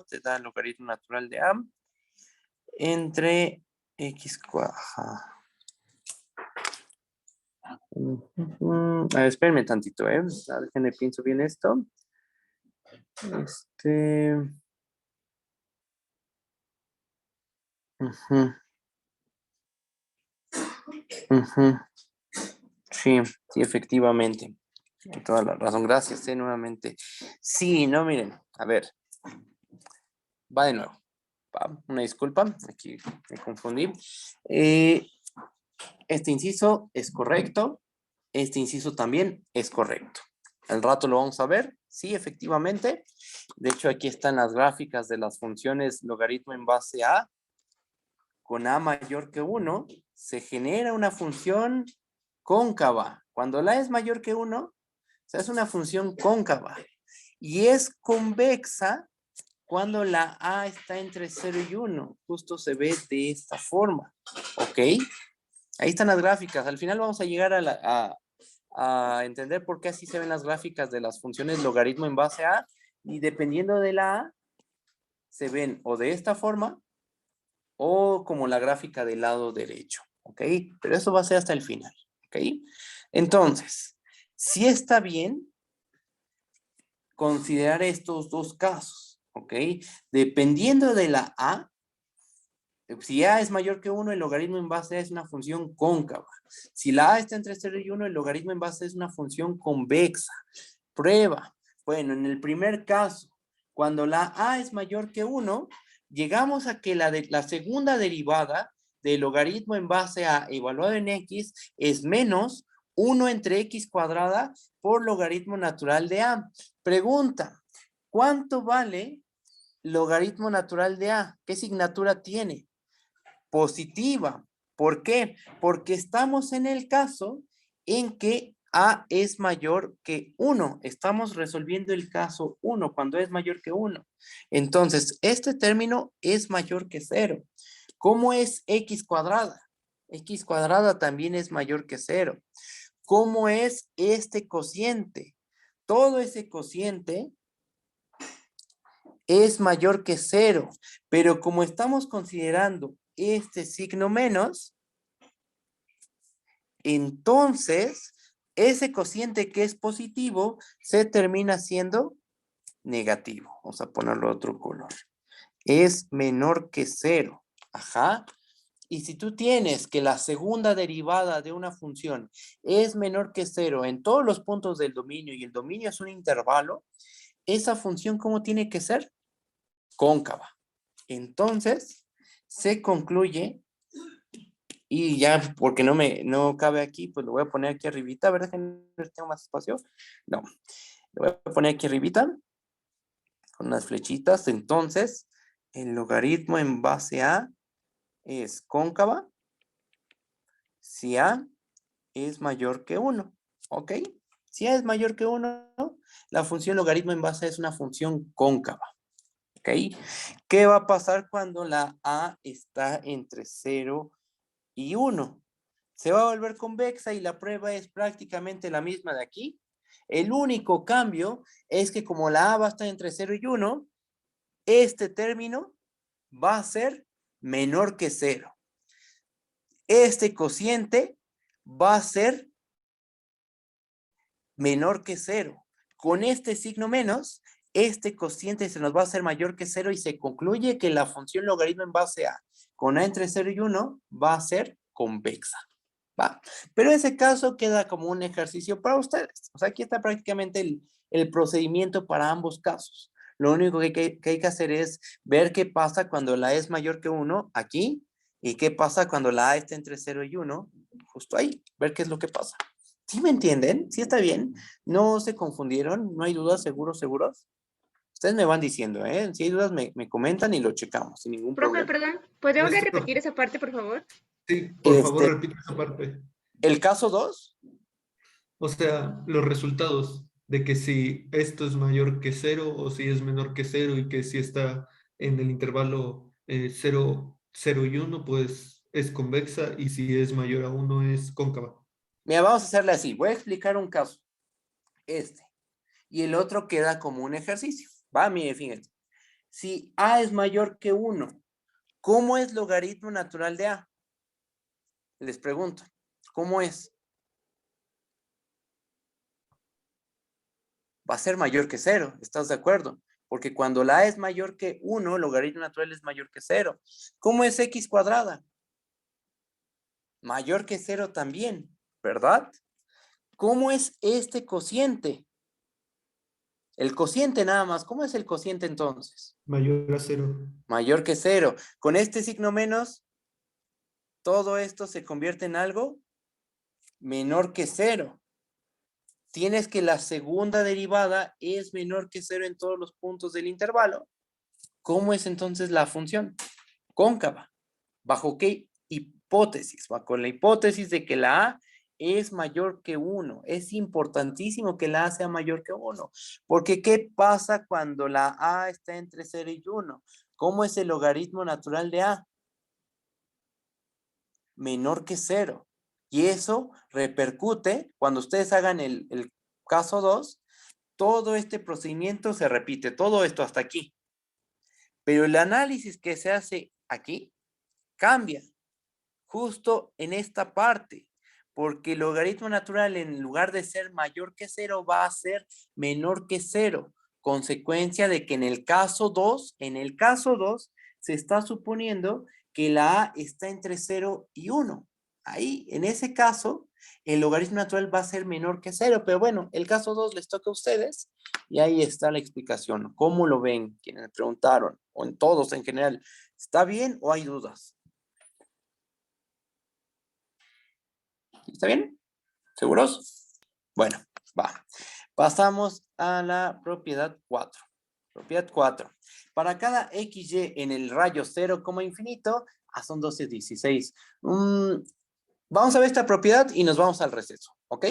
S1: te da el logaritmo natural de a entre x cuadrada. A ver, espérenme tantito, déjenme pienso bien esto. Sí, efectivamente. Con toda la razón. Gracias, nuevamente. Sí, no, miren, a ver. Va de nuevo. Una disculpa, aquí me confundí. Este inciso es correcto. Este inciso también es correcto. Al rato lo vamos a ver. Sí, efectivamente. De hecho, aquí están las gráficas de las funciones logaritmo en base a. con a mayor que 1, se genera una función cóncava. Cuando la a es mayor que 1, se hace una función cóncava. Y es convexa cuando la a está entre 0 y 1. Justo se ve de esta forma. ¿Ok? Ahí están las gráficas. Al final vamos a llegar a entender por qué así se ven las gráficas de las funciones logaritmo en base a. Y dependiendo de la a, se ven o de esta forma o como la gráfica del lado derecho. ¿Ok? Pero eso va a ser hasta el final. ¿Ok? Entonces, si está bien considerar estos dos casos. ¿Ok? Dependiendo de la a, si a es mayor que 1, el logaritmo en base a es una función cóncava. Si la a está entre 0 y 1, el logaritmo en base a es una función convexa. Prueba. Bueno, en el primer caso, cuando la a es mayor que 1, llegamos a que la segunda derivada del logaritmo en base a evaluado en x es menos 1 entre x cuadrada por logaritmo natural de a. Pregunta, ¿cuánto vale logaritmo natural de a? ¿Qué signatura tiene? Positiva. ¿Por qué? Porque estamos en el caso en que a es mayor que 1. Estamos resolviendo el caso 1 cuando es mayor que 1. Entonces, este término es mayor que 0. ¿Cómo es x cuadrada? X cuadrada también es mayor que 0. ¿Cómo es este cociente? Todo ese cociente es mayor que 0, pero como estamos considerando este signo menos, entonces ese cociente que es positivo se termina siendo negativo. Vamos a ponerlo a otro color. Es menor que 0. Ajá. Y si tú tienes que la segunda derivada de una función es menor que 0 en todos los puntos del dominio y el dominio es un intervalo, esa función ¿cómo tiene que ser? Cóncava. Entonces, se concluye, y ya porque no cabe aquí, pues lo voy a poner aquí arribita, ¿verdad que no tengo más espacio? No, lo voy a poner aquí arribita, con unas flechitas. Entonces, el logaritmo en base a es cóncava si a es mayor que 1, ¿ok? Si a es mayor que 1, la función logaritmo en base a es una función cóncava. ¿Ok? ¿Qué va a pasar cuando la a está entre 0 y 1? Se va a volver convexa y la prueba es prácticamente la misma de aquí. El único cambio es que como la a va a estar entre 0 y 1, este término va a ser menor que 0. Este cociente va a ser menor que 0. Con este signo menos, este cociente se nos va a hacer mayor que 0 y se concluye que la función logaritmo en base a con a entre 0 y 1 va a ser convexa. ¿Va? Pero en ese caso queda como un ejercicio para ustedes. O sea, aquí está prácticamente el procedimiento para ambos casos. Lo único que hay que hacer es ver qué pasa cuando la a es mayor que 1 aquí y qué pasa cuando la a está entre 0 y 1 justo ahí. Ver qué es lo que pasa. ¿Sí me entienden? ¿Sí está bien? ¿No se confundieron? ¿No hay dudas? ¿Seguros? Ustedes me van diciendo, ¿eh? Si hay dudas me comentan y lo checamos sin ningún
S7: Profe,
S1: problema.
S7: perdón, ¿podría volver a
S2: Maestro,
S7: repetir esa parte, por favor?
S2: sí, por favor, repita esa parte.
S1: El caso 2,
S2: O sea, los resultados de que si esto es mayor que 0 o si es menor que 0 y que si está en el intervalo 0, 0 y 1, pues es convexa y si es mayor a 1 es cóncava.
S1: mira, vamos a hacerle así. Voy a explicar un caso. Y el otro queda como un ejercicio. Va, mire, fíjense. Si a es mayor que 1, ¿cómo es logaritmo natural de a? Les pregunto, ¿cómo es? Va a ser mayor que 0, ¿estás de acuerdo? Porque cuando la a es mayor que 1, el logaritmo natural es mayor que 0. ¿Cómo es x cuadrada? Mayor que 0 también, ¿verdad? ¿Cómo es este cociente? El cociente nada más. ¿Cómo es el cociente entonces?
S2: Mayor a 0.
S1: Mayor que 0. Con este signo menos, todo esto se convierte en algo menor que 0. Tienes que la segunda derivada es menor que 0 en todos los puntos del intervalo. ¿Cómo es entonces la función? Cóncava. ¿Bajo qué hipótesis? Bajo la hipótesis de que la A es mayor que 1. Es importantísimo que la A sea mayor que 1. Porque ¿qué pasa cuando la A está entre 0 y 1? ¿Cómo es el logaritmo natural de A? Menor que 0. Y eso repercute, cuando ustedes hagan el caso 2, todo este procedimiento se repite, todo esto hasta aquí. Pero el análisis que se hace aquí cambia justo en esta parte, porque el logaritmo natural, en lugar de ser mayor que 0, va a ser menor que 0, consecuencia de que en el caso 2, se está suponiendo que la A está entre 0 y 1. Ahí, en ese caso, el logaritmo natural va a ser menor que 0, pero bueno, el caso 2 les toca a ustedes y ahí está la explicación. ¿Cómo lo ven? Quienes me preguntaron, o en todos en general, ¿está bien o hay dudas? ¿Está bien? ¿Seguros? Bueno, va. Pasamos a la propiedad 4. Propiedad 4. Para cada XY en el rayo 0, infinito, son 12, 16. Vamos a ver esta propiedad y nos vamos al receso, ¿ok?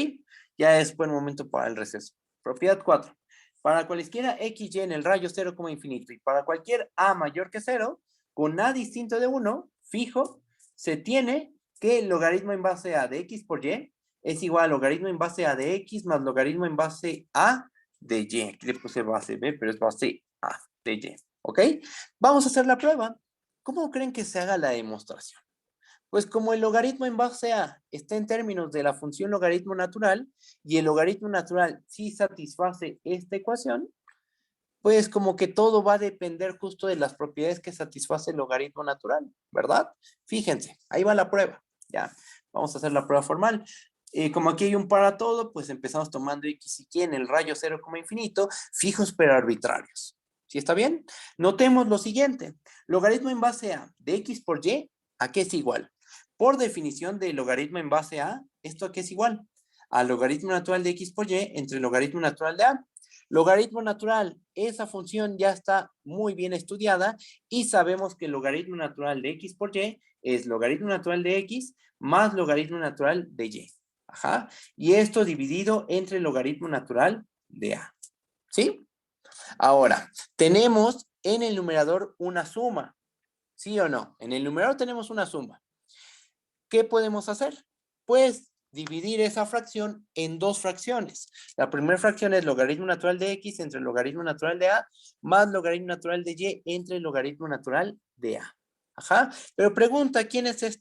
S1: Ya es buen momento para el receso. Propiedad 4. Para cualesquiera XY en el rayo 0, infinito y para cualquier A mayor que 0, con A distinto de 1, fijo, se tiene que el logaritmo en base a de X por Y es igual a logaritmo en base a de X más logaritmo en base a de Y. Aquí le puse base B, pero es base A de Y, ¿ok? Vamos a hacer la prueba. ¿Cómo creen que se haga la demostración? Pues como el logaritmo en base a está en términos de la función logaritmo natural y el logaritmo natural sí satisface esta ecuación, pues como que todo va a depender justo de las propiedades que satisface el logaritmo natural, ¿verdad? Fíjense, ahí va la prueba. Ya, vamos a hacer la prueba formal. Como aquí hay un para todo, pues empezamos tomando X y Y en el rayo 0, infinito, fijos pero arbitrarios. ¿Sí está bien? Notemos lo siguiente. Logaritmo en base a de X por Y, ¿a qué es igual? Por definición de logaritmo en base a, ¿esto a qué es igual? Al logaritmo natural de X por Y entre el logaritmo natural de A. Logaritmo natural, esa función ya está muy bien estudiada y sabemos que el logaritmo natural de X por Y es logaritmo natural de X más logaritmo natural de Y. Ajá. Y esto dividido entre el logaritmo natural de A. ¿Sí? Ahora, tenemos en el numerador una suma. ¿Sí o no? En el numerador tenemos una suma. ¿Qué podemos hacer? Pues dividir esa fracción en dos fracciones. La primera fracción es logaritmo natural de X entre el logaritmo natural de A más logaritmo natural de Y entre el logaritmo natural de A. Ajá. Pero pregunta, ¿quién es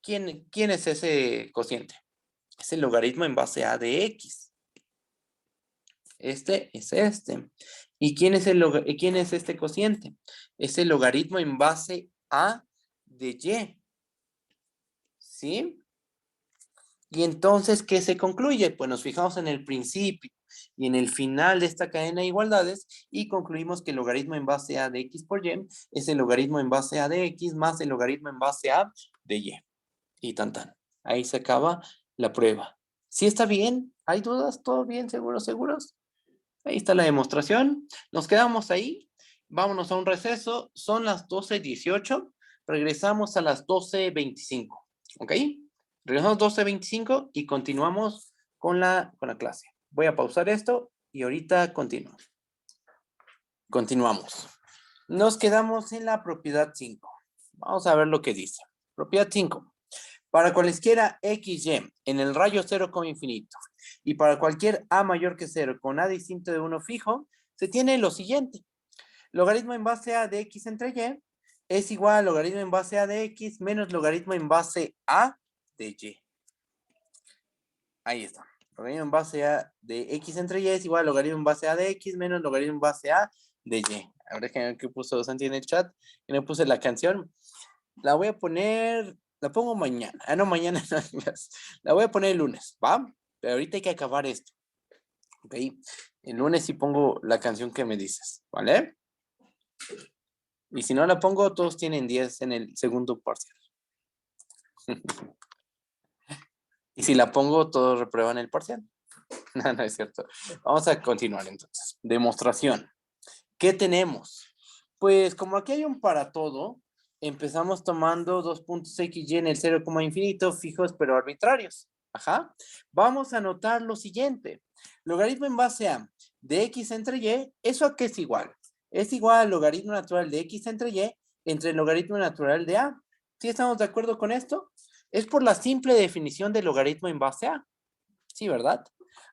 S1: quién es ese cociente? Es el logaritmo en base a de X. Este es este. ¿Y quién es este cociente? Es el logaritmo en base a de Y. ¿Sí? Y entonces, ¿qué se concluye? Pues nos fijamos en el principio y en el final de esta cadena de igualdades y concluimos que el logaritmo en base a de X por Y es el logaritmo en base a de X más el logaritmo en base a de Y. Y tan tan. Ahí se acaba la prueba. ¿Sí está bien? ¿Hay dudas? ¿Todo bien? ¿Seguros? ¿Seguros? Ahí está la demostración. Nos quedamos ahí. Vámonos a un receso. Son las 12:18. Regresamos a las 12:25. ¿Ok? Regresamos 12:25 y continuamos con la clase. Voy a pausar esto y ahorita continuamos. Continuamos. Nos quedamos en la propiedad 5. Vamos a ver lo que dice. Propiedad 5. Para cualesquiera XY en el rayo 0, infinito y para cualquier A mayor que 0 con A distinto de 1 fijo, se tiene lo siguiente. Logaritmo en base a de X entre Y es igual a logaritmo en base a de X menos logaritmo en base a de Y. Ahí está. Logaritmo en base a de X entre Y es igual a logaritmo en base a de X menos logaritmo en base a de Y. Ahora que puso Santi en el chat, y le puse la canción. La voy a poner, la pongo mañana. Ah, no, mañana no. La voy a poner el lunes, ¿va? Pero ahorita hay que acabar esto. Ok. El lunes sí pongo la canción que me dices, ¿vale? Y si no la pongo, todos tienen 10 en el segundo parcial. Y si la pongo, todos reprueban el parcial. No, no es cierto. Vamos a continuar entonces. Demostración. ¿Qué tenemos? Pues como aquí hay un para todo, empezamos tomando dos puntos x, y en el 0, infinito, fijos pero arbitrarios. Ajá. Vamos a notar lo siguiente. Logaritmo en base a de x entre y, ¿eso a qué es igual? Es igual al logaritmo natural de x entre y entre el logaritmo natural de a. ¿Sí estamos de acuerdo con esto? Es por la simple definición de logaritmo en base a. Sí, ¿verdad?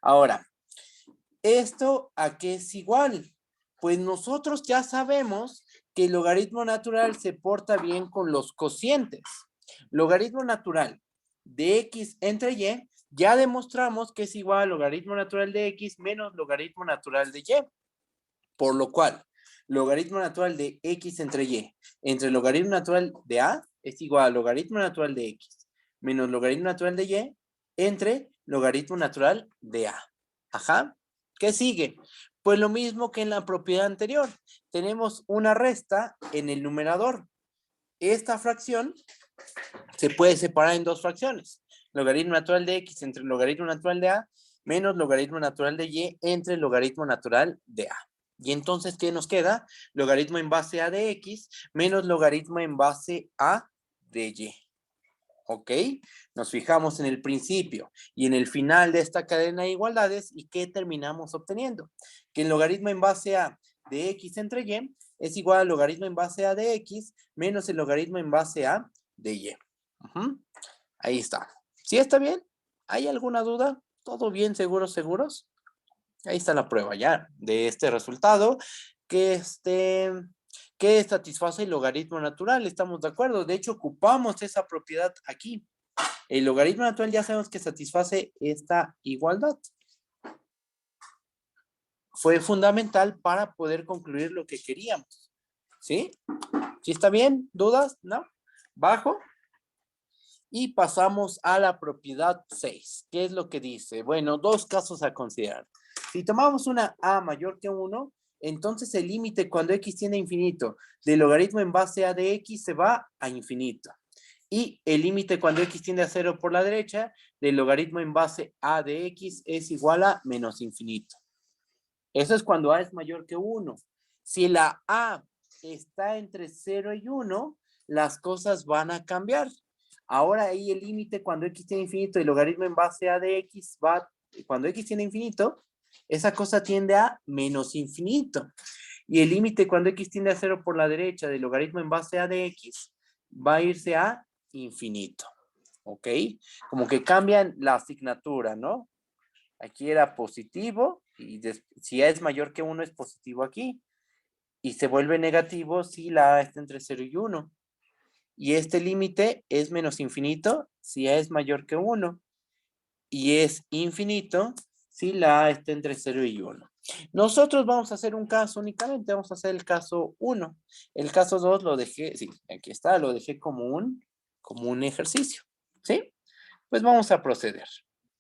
S1: Ahora, ¿esto a qué es igual? Pues nosotros ya sabemos que el logaritmo natural se porta bien con los cocientes. Logaritmo natural de x entre y, ya demostramos que es igual al logaritmo natural de x menos logaritmo natural de y. Por lo cual, logaritmo natural de x entre y entre logaritmo natural de a es igual al logaritmo natural de x menos logaritmo natural de y entre logaritmo natural de a. Ajá. ¿Qué sigue? Pues lo mismo que en la propiedad anterior. Tenemos una resta en el numerador. Esta fracción se puede separar en dos fracciones. Logaritmo natural de x entre logaritmo natural de a menos logaritmo natural de y entre logaritmo natural de a. Y entonces, ¿qué nos queda? Logaritmo en base a de x menos logaritmo en base a de y. ¿Ok? Nos fijamos en el principio y en el final de esta cadena de igualdades y ¿qué terminamos obteniendo? Que el logaritmo en base a de x entre y es igual al logaritmo en base a de x menos el logaritmo en base a de y. Ahí está. ¿Sí está bien? ¿Hay alguna duda? ¿Todo bien? ¿Seguros? Ahí está la prueba ya de este resultado que satisface el logaritmo natural. Estamos de acuerdo. De hecho, ocupamos esa propiedad aquí. El logaritmo natural ya sabemos que satisface esta igualdad. Fue fundamental para poder concluir lo que queríamos. ¿Sí? ¿Sí está bien? ¿Dudas? ¿No? Bajo. Y pasamos a la propiedad 6. ¿Qué es lo que dice? Bueno, dos casos a considerar. Si tomamos una a mayor que 1, entonces el límite cuando x tiende a infinito del logaritmo en base a de x se va a infinito. Y el límite cuando x tiende a 0 por la derecha del logaritmo en base a de x es igual a menos infinito. Eso es cuando a es mayor que 1. Si la a está entre 0 y 1, las cosas van a cambiar. Ahora ahí el límite cuando x tiene infinito, el logaritmo en base a de x va, cuando x tiene infinito, esa cosa tiende a menos infinito. Y el límite cuando x tiende a 0 por la derecha del logaritmo en base a de x va a irse a infinito. ¿Ok? Como que cambian la asignatura, ¿no? Aquí era positivo y si a es mayor que 1 es positivo aquí. Y se vuelve negativo si la a está entre 0 y 1. Y este límite es menos infinito si a es mayor que 1. Y es infinito si la a está entre 0 y 1. Nosotros vamos a hacer un caso únicamente, vamos a hacer el caso 1. El caso 2 lo dejé, sí, aquí está, lo dejé como un ejercicio. ¿Sí? Pues vamos a proceder.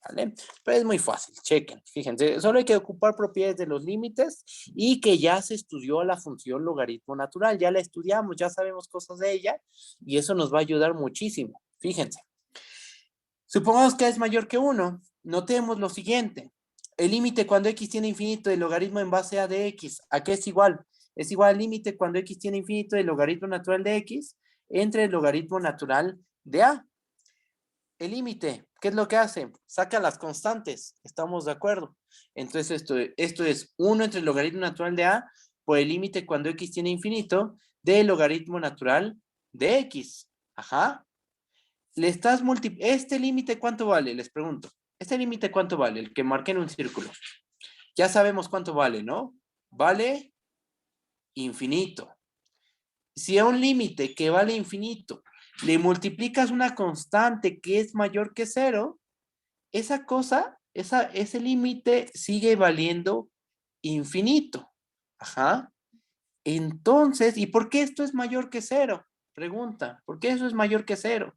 S1: ¿Vale? Pero es muy fácil, chequen, fíjense, solo hay que ocupar propiedades de los límites y que ya se estudió la función logaritmo natural, ya la estudiamos, ya sabemos cosas de ella y eso nos va a ayudar muchísimo, fíjense. Supongamos que a es mayor que 1, notemos lo siguiente, el límite cuando x tiene infinito del logaritmo en base a de x, ¿a qué es igual? Es igual al límite cuando x tiene infinito del logaritmo natural de x entre el logaritmo natural de a. El límite, ¿qué es lo que hace? Saca las constantes, ¿estamos de acuerdo? Entonces esto es 1 entre el logaritmo natural de a por el límite cuando x tiene infinito del logaritmo natural de x. Ajá. ¿Este límite cuánto vale? Les pregunto. ¿Este límite cuánto vale? El que marqué en un círculo. Ya sabemos cuánto vale, ¿no? Vale infinito. Si a un límite que vale infinito le multiplicas una constante que es mayor que 0, esa cosa, ese límite sigue valiendo infinito. Ajá. Entonces, ¿y por qué esto es mayor que 0? Pregunta, ¿por qué eso es mayor que 0?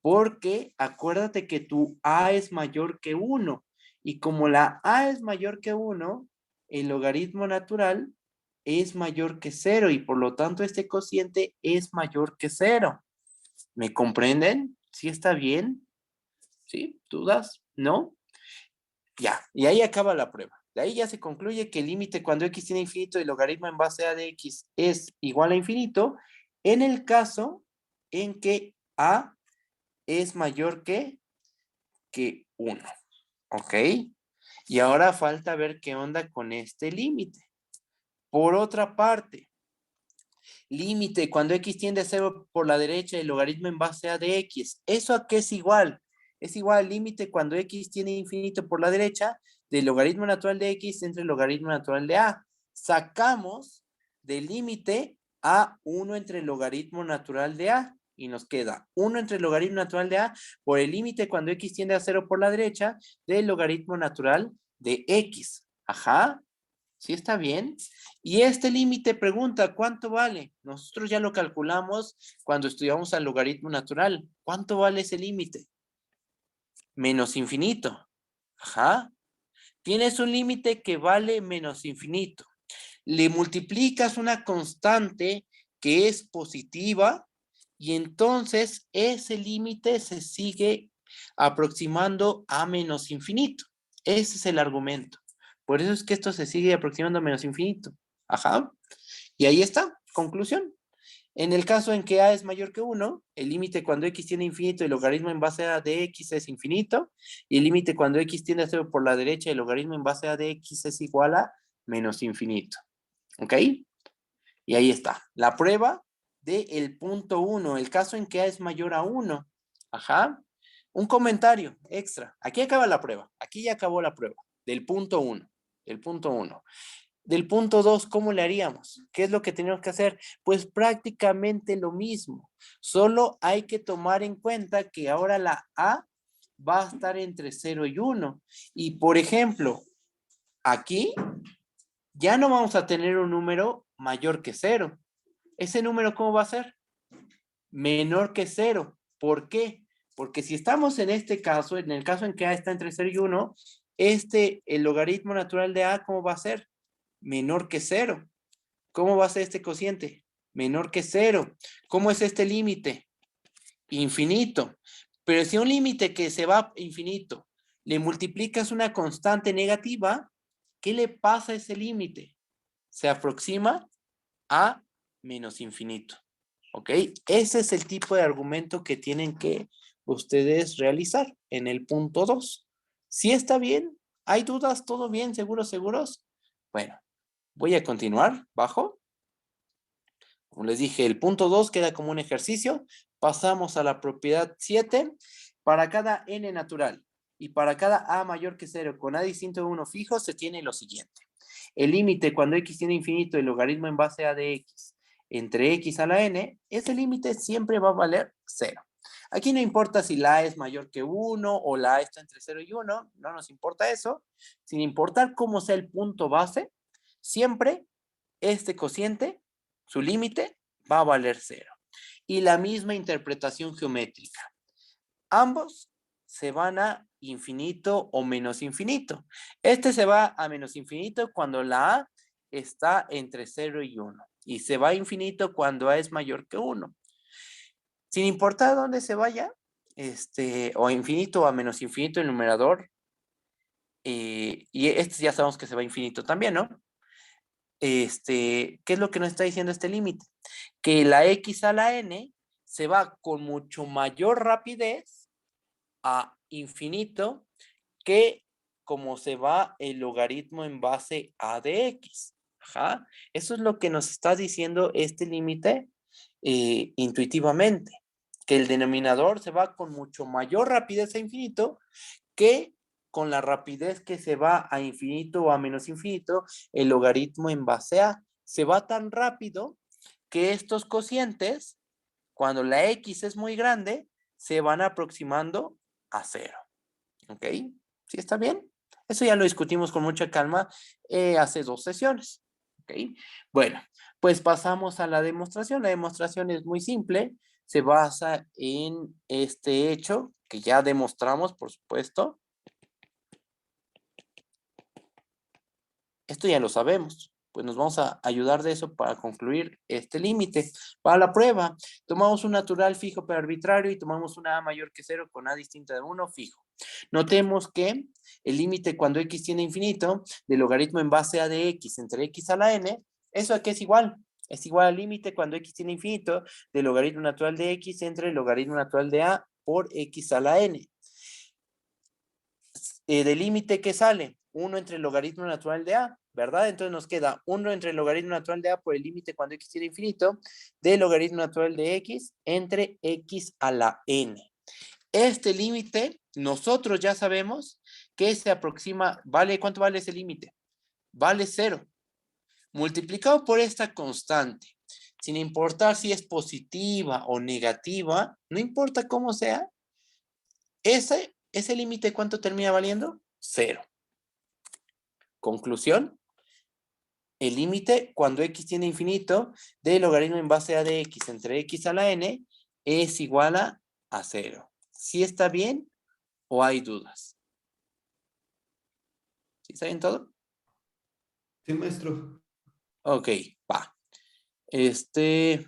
S1: Porque acuérdate que tu a es mayor que 1. Y como la a es mayor que 1, el logaritmo natural es mayor que 0 y por lo tanto este cociente es mayor que 0. ¿Me comprenden? ¿Sí está bien? ¿Sí? ¿Dudas? ¿No? Ya, y ahí acaba la prueba. De ahí ya se concluye que el límite cuando x tiene infinito del logaritmo en base a de x es igual a infinito en el caso en que a es mayor que 1. ¿Ok? Y ahora falta ver qué onda con este límite. Por otra parte, límite cuando x tiende a 0 por la derecha, el logaritmo en base a de x. ¿Eso a qué es igual? Es igual al límite cuando x tiende a infinito por la derecha del logaritmo natural de x entre el logaritmo natural de a. Sacamos del límite a 1 entre el logaritmo natural de a. Y nos queda 1 entre el logaritmo natural de a por el límite cuando x tiende a 0 por la derecha del logaritmo natural de x. Ajá. ¿Sí está bien? Y este límite pregunta, ¿cuánto vale? Nosotros ya lo calculamos cuando estudiamos al logaritmo natural. ¿Cuánto vale ese límite? Menos infinito. Ajá. Tienes un límite que vale menos infinito. Le multiplicas una constante que es positiva y entonces ese límite se sigue aproximando a menos infinito. Ese es el argumento. Por eso es que esto se sigue aproximando a menos infinito. Ajá. Y ahí está, conclusión. En el caso en que a es mayor que 1, el límite cuando x tiene infinito, el logaritmo en base a de x es infinito, y el límite cuando x tiende a 0 por la derecha, el logaritmo en base a de x es igual a menos infinito. ¿Ok? Y ahí está. La prueba del punto 1, el caso en que a es mayor a 1. Ajá. Un comentario extra. Aquí acaba la prueba. Aquí ya acabó la prueba. Del punto 1. Del punto 1. Del punto 2, ¿cómo le haríamos? ¿Qué es lo que tenemos que hacer? Pues prácticamente lo mismo. Solo hay que tomar en cuenta que ahora la A va a estar entre 0 y 1. Y por ejemplo, aquí ya no vamos a tener un número mayor que 0. ¿Ese número cómo va a ser? Menor que 0. ¿Por qué? Porque si estamos en este caso, en el caso en que A está entre 0 y 1, el logaritmo natural de A, ¿cómo va a ser? Menor que 0. ¿Cómo va a ser este cociente? Menor que 0. ¿Cómo es este límite? Infinito. Pero si un límite que se va a infinito le multiplicas una constante negativa, ¿qué le pasa a ese límite? Se aproxima a menos infinito. ¿Ok? Ese es el tipo de argumento que tienen que ustedes realizar en el punto 2. ¿Sí está bien? ¿Hay dudas? ¿Todo bien? ¿Seguros, seguros? Bueno, voy a continuar. Bajo. Como les dije, el punto 2 queda como un ejercicio. Pasamos a la propiedad 7. Para cada n natural y para cada a mayor que 0 con a distinto de 1 fijo, se tiene lo siguiente. El límite cuando x tiene infinito, el logaritmo en base a de x entre x a la n, ese límite siempre va a valer 0. Aquí no importa si la a es mayor que 1 o la a está entre 0 y 1, no nos importa eso. Sin importar cómo sea el punto base, siempre este cociente, su límite, va a valer 0. Y la misma interpretación geométrica. Ambos se van a infinito o menos infinito. Este se va a menos infinito cuando la a está entre 0 y 1. Y se va a infinito cuando a es mayor que 1. Sin importar dónde se vaya, o infinito o a menos infinito el numerador, y este ya sabemos que se va a infinito también, ¿no? ¿Qué es lo que nos está diciendo este límite? Que la x a la n se va con mucho mayor rapidez a infinito que como se va el logaritmo en base a de x. Ajá. Eso es lo que nos está diciendo este límite intuitivamente, que el denominador se va con mucho mayor rapidez a infinito que con la rapidez que se va a infinito o a menos infinito, el logaritmo en base a. Se va tan rápido que estos cocientes, cuando la x es muy grande, se van aproximando a 0. ¿Ok? ¿Sí está bien? Eso ya lo discutimos con mucha calma hace 2 sesiones. ¿Ok? Bueno, pues pasamos a la demostración. La demostración es muy simple. Se basa en este hecho que ya demostramos, por supuesto. Esto ya lo sabemos. Pues nos vamos a ayudar de eso para concluir este límite. Para la prueba, tomamos un natural fijo pero arbitrario y tomamos una a mayor que 0 con a distinta de 1 fijo. Notemos que el límite cuando x tiene infinito del logaritmo en base a de x entre x a la n, ¿eso a qué es igual? Es igual al límite cuando x tiene infinito del logaritmo natural de x entre el logaritmo natural de a por x a la n. Del límite que sale 1 entre el logaritmo natural de a, ¿verdad? Entonces nos queda 1 entre el logaritmo natural de a por el límite cuando x tiene infinito del logaritmo natural de x entre x a la n. Este límite, nosotros ya sabemos que se aproxima, ¿vale? ¿Cuánto vale ese límite? Vale 0. Multiplicado por esta constante, sin importar si es positiva o negativa, no importa cómo sea, ese límite, ¿cuánto termina valiendo? 0. Conclusión, el límite cuando x tiene infinito del logaritmo en base a de x entre x a la n es igual a 0. ¿Sí está bien o hay dudas? ¿Sí está bien todo?
S2: Sí, maestro.
S1: Ok, va. Ese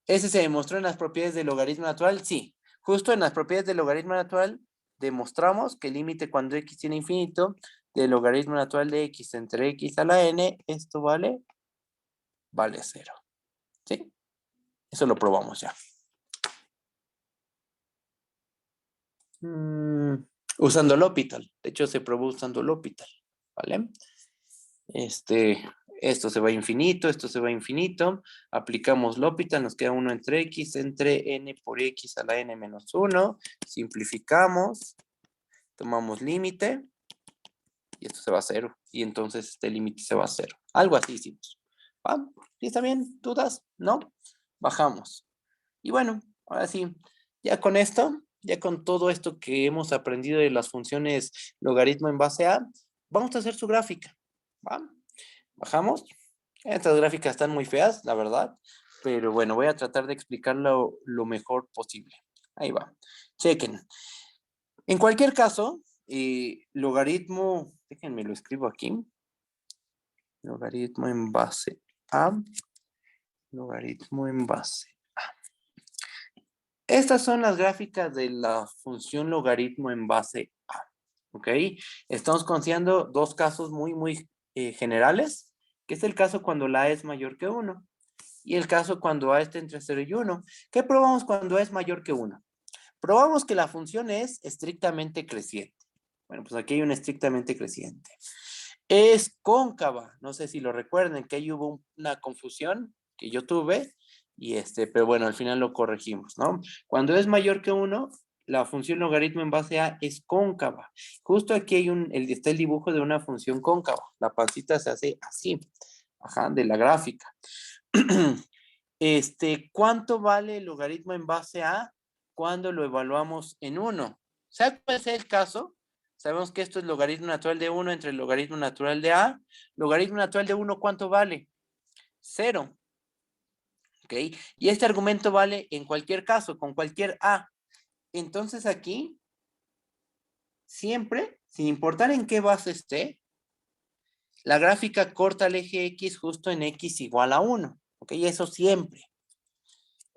S1: se demostró en las propiedades del logaritmo natural, sí. Justo en las propiedades del logaritmo natural demostramos que el límite cuando x tiene infinito del logaritmo natural de x entre x a la n, esto vale 0. ¿Sí? Eso lo probamos ya. Usando L'Hopital. De hecho, se probó usando L'Hopital. ¿Vale? Esto se va a infinito, esto se va a infinito. Aplicamos L'Hopital, nos queda 1 entre x entre n por x a la n menos 1. Simplificamos. Tomamos límite. Y esto se va a 0. Y entonces este límite se va a 0. Algo así hicimos. ¿Va? ¿Sí está bien? ¿Dudas? ¿No? Bajamos. Y bueno, ahora sí, ya con esto, ya con todo esto que hemos aprendido de las funciones logaritmo en base a, vamos a hacer su gráfica. ¿Va? Bajamos. Estas gráficas están muy feas, la verdad. Pero bueno, voy a tratar de explicarlo lo mejor posible. Ahí va. Chequen. En cualquier caso, logaritmo, déjenme lo escribo aquí. Logaritmo en base a. Logaritmo en base. Estas son las gráficas de la función logaritmo en base a. ¿Ok? Estamos considerando dos casos muy generales, que es el caso cuando la a es mayor que 1 y el caso cuando a está entre 0 y 1. ¿Qué probamos cuando a es mayor que 1? Probamos que la función es estrictamente creciente. Bueno, pues aquí hay un estrictamente creciente. Es cóncava. No sé si lo recuerden, que ahí hubo una confusión que yo tuve. Pero bueno, al final lo corregimos, ¿no? Cuando es mayor que 1, la función logaritmo en base a es cóncava. Justo aquí hay está el dibujo de una función cóncava. La pancita se hace así, ajá, de la gráfica. ¿Cuánto vale el logaritmo en base a cuando lo evaluamos en 1? ¿Sabe cuál es el caso? Sabemos que esto es logaritmo natural de 1 entre el logaritmo natural de a. Logaritmo natural de 1, ¿cuánto vale? 0. ¿Ok? Y este argumento vale en cualquier caso, con cualquier a. Entonces aquí, siempre, sin importar en qué base esté, la gráfica corta el eje x justo en x igual a 1. ¿Ok? Eso siempre.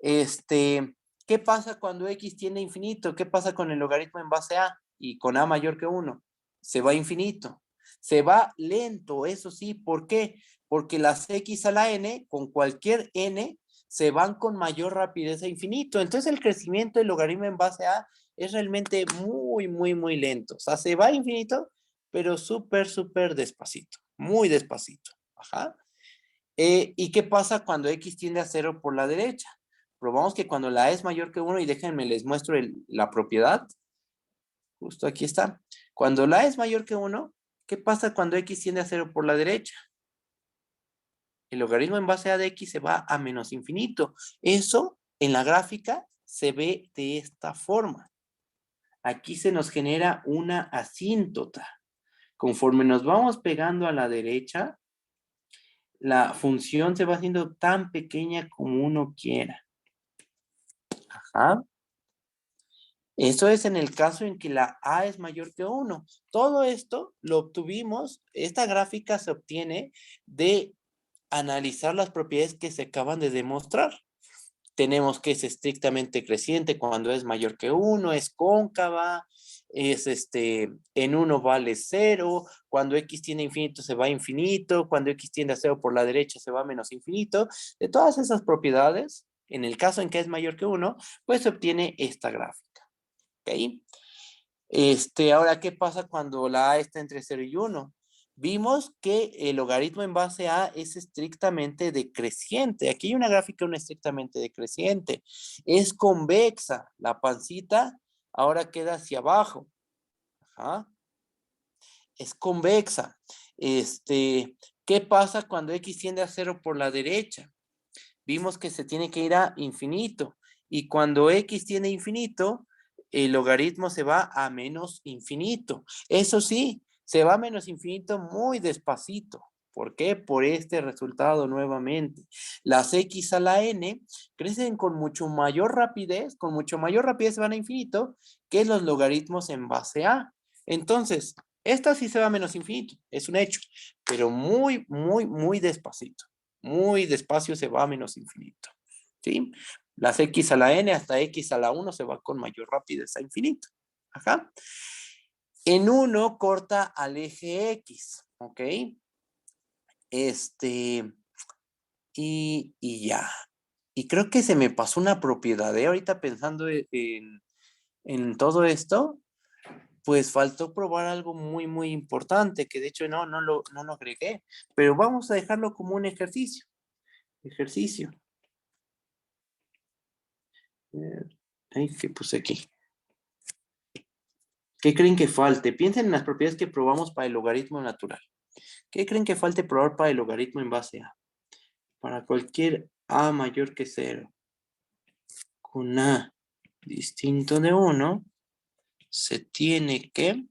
S1: ¿Qué pasa cuando x tiende a infinito? ¿Qué pasa con el logaritmo en base a y con a mayor que 1? Se va a infinito. Se va lento, eso sí. ¿Por qué? Porque las x a la n, con cualquier n, se van con mayor rapidez a infinito. Entonces el crecimiento del logaritmo en base a es realmente muy lento. O sea, se va a infinito, pero súper despacito. Muy despacito. Ajá. ¿Y qué pasa cuando x tiende a 0 por la derecha? Probamos que cuando la a es mayor que 1, y déjenme les muestro la propiedad. Justo aquí está. Cuando la a es mayor que 1, ¿qué pasa cuando x tiende a 0 por la derecha? El logaritmo en base a de x se va a menos infinito. Eso en la gráfica se ve de esta forma. Aquí se nos genera una asíntota. Conforme nos vamos pegando a la derecha, la función se va haciendo tan pequeña como uno quiera. Ajá. Eso es en el caso en que la a es mayor que 1. Todo esto lo obtuvimos, esta gráfica se obtiene de analizar las propiedades que se acaban de demostrar. tenemos que es estrictamente creciente cuando es mayor que 1, es cóncava, es en 1 vale 0, cuando x tiende a infinito se va a infinito, cuando x tiende a 0 por la derecha se va a menos infinito. De todas esas propiedades, en el caso en que es mayor que 1, pues se obtiene esta gráfica. ¿Ok? Ahora, ¿qué pasa cuando la a está entre 0 y 1? Vimos que el logaritmo en base a es estrictamente decreciente. Aquí hay una gráfica estrictamente decreciente. Es convexa. La pancita ahora queda hacia abajo. Ajá. Es convexa. ¿Qué pasa cuando x tiende a 0 por la derecha? Vimos que se tiene que ir a infinito. Y cuando x tiende a infinito, el logaritmo se va a menos infinito. Eso sí, se va a menos infinito muy despacito. ¿Por qué? Por este resultado nuevamente. Las x a la n crecen con mucho mayor rapidez se van a infinito que los logaritmos en base a. Entonces, esta sí se va a menos infinito, es un hecho, pero muy, muy, muy despacito. Muy despacio se va a menos infinito. ¿Sí? Las x a la n hasta x a la 1 se va con mayor rapidez a infinito. Ajá. En 1 corta al eje x. ¿Ok? Y ya. Y creo que se me pasó una propiedad. Ahorita pensando en todo esto, pues faltó probar algo muy, muy importante, que de hecho no lo agregué. Pero vamos a dejarlo como un ejercicio. Ejercicio. Ay, ¿qué puse aquí? ¿Qué creen que falte? Piensen en las propiedades que probamos para el logaritmo natural. ¿Qué creen que falte probar para el logaritmo en base a? Para cualquier a mayor que 0, con a distinto de 1, se tiene que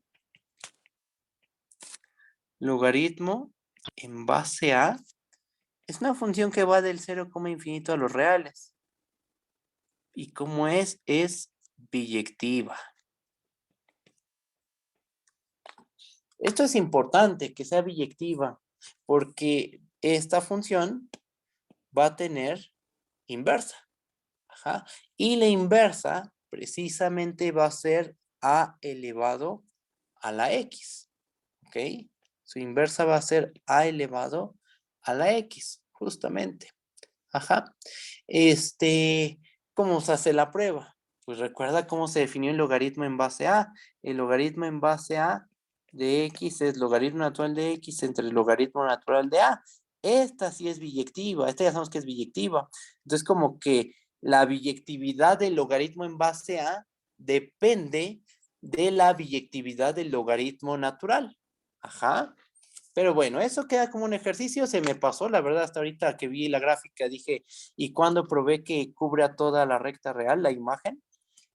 S1: logaritmo en base a es una función que va del 0, infinito a los reales. Y como es biyectiva. Esto es importante, que sea biyectiva, porque esta función va a tener inversa. Ajá. Y la inversa precisamente va a ser a elevado a la x. ¿Ok? Su inversa va a ser a elevado a la x, justamente. Ajá. ¿Cómo se hace la prueba? Pues recuerda cómo se definió el logaritmo en base a. El logaritmo en base a de x es logaritmo natural de x entre el logaritmo natural de a. Esta sí es biyectiva, esta ya sabemos que es biyectiva. Entonces, como que la biyectividad del logaritmo en base a depende de la biyectividad del logaritmo natural. Ajá. Pero bueno, eso queda como un ejercicio, se me pasó, la verdad, hasta ahorita que vi la gráfica dije, ¿y cuando probé que cubre a toda la recta real la imagen?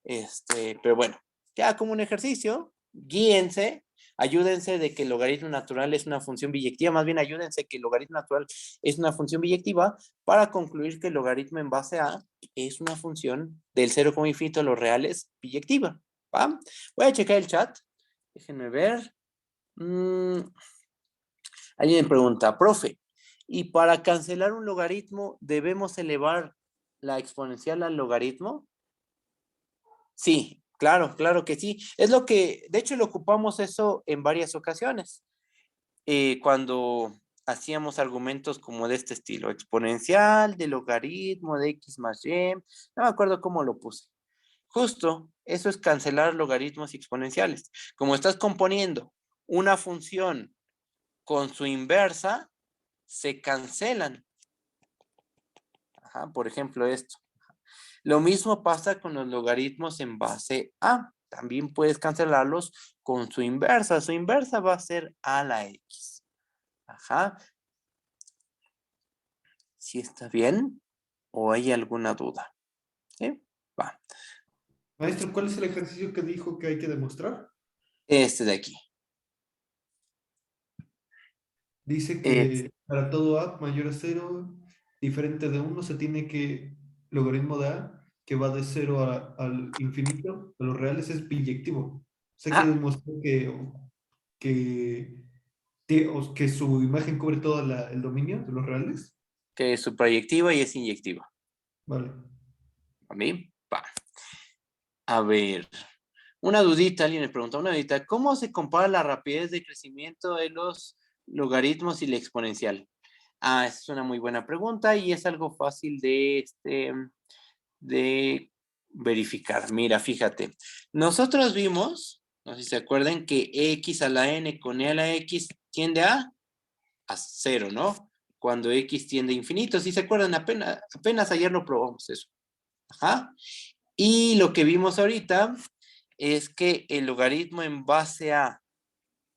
S1: Pero bueno, queda como un ejercicio, guíense, ayúdense de que el logaritmo natural es una función biyectiva, más bien ayúdense que el logaritmo natural es una función biyectiva para concluir que el logaritmo en base a es una función del 0, infinito a los reales biyectiva. ¿Va? Voy a checar el chat, déjenme ver. Alguien me pregunta, profe, ¿y para cancelar un logaritmo debemos elevar la exponencial al logaritmo? Sí, claro, claro que sí. Es lo que, de hecho, lo ocupamos eso en varias ocasiones. Cuando hacíamos argumentos como de este estilo, exponencial, de logaritmo, de x más y, no me acuerdo cómo lo puse. Justo, eso es cancelar logaritmos exponenciales. Como estás componiendo una función con su inversa, se cancelan. Ajá, por ejemplo, esto. Lo mismo pasa con los logaritmos en base a. También puedes cancelarlos con su inversa. Su inversa va a ser a la x. Ajá. ¿Sí está bien? ¿O hay alguna duda? ¿Sí? Va.
S2: Maestro, ¿cuál es el ejercicio que dijo que hay que demostrar?
S1: Este de aquí.
S2: Dice
S1: Es-
S2: que para todo a mayor a 0, diferente de 1, se tiene que logaritmo de a, que va de 0 al infinito, a los reales, es biyectivo. Sé que
S1: ah,
S2: demostró que, que su imagen cubre todo el dominio de los reales.
S1: que es su proyectiva y es inyectiva.
S2: Vale.
S1: ¿A mí? Va. A ver, una dudita, alguien me pregunta, una dudita, ¿cómo se compara la rapidez de crecimiento de los logaritmos y la exponencial? Ah, esa es una muy buena pregunta y es algo fácil de verificar. Mira, fíjate, nosotros vimos, no sé si se acuerdan, que x a la n con e a la x tiende a 0, ¿no? Cuando x tiende a infinito, si se acuerdan, apenas ayer lo probamos eso. Ajá. Y lo que vimos ahorita es que el logaritmo en base a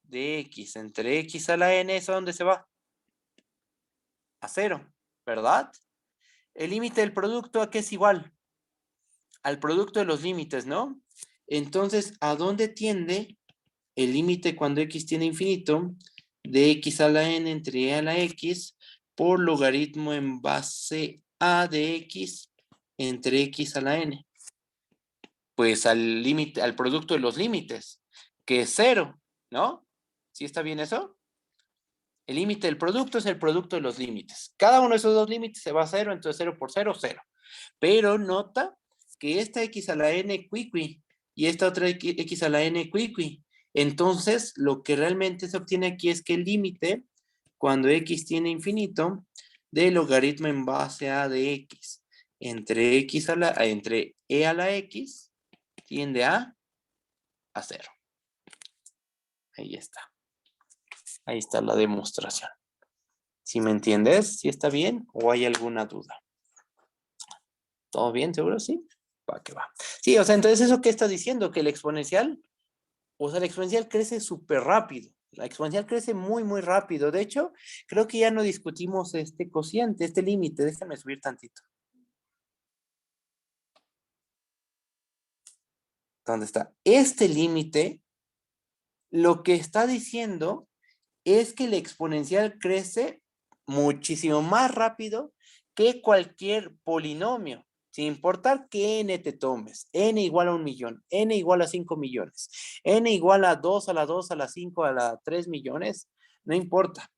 S1: de x entre x a la n, ¿eso a dónde se va? A 0, ¿verdad? El límite del producto, ¿a qué es igual? Al producto de los límites, ¿no? Entonces, ¿a dónde tiende el límite cuando x tiende a infinito de x a la n entre e a la x por logaritmo en base a de x entre x a la n? Pues al límite, al producto de los límites, que es 0, ¿no? ¿Sí está bien eso? El límite del producto es el producto de los límites. Cada uno de esos dos límites se va a 0, entonces 0 por 0, 0. Pero nota que esta x a la n cuiqui y esta otra x a la n cuiqui. Entonces, lo que realmente se obtiene aquí es que el límite, cuando x tiene infinito, del logaritmo en base a de x entre entre e a la x tiende a 0. Ahí está. Ahí está la demostración. ¿Sí me entiendes? ¿Sí está bien? ¿O hay alguna duda? ¿Todo bien? ¿Seguro? Sí. Va que va. Sí, o sea, entonces eso que está diciendo, que el exponencial, o sea, el exponencial crece súper rápido. La exponencial crece muy, muy rápido. De hecho, creo que ya no discutimos este cociente, este límite. Déjenme subir tantito. ¿Dónde está? Este límite, lo que está diciendo es que el exponencial crece muchísimo más rápido que cualquier polinomio, sin importar qué n te tomes. N igual a 1.000.000, n igual a 5.000.000, n igual a 2 a la 2 a la 5 a la 3 millones, no importa.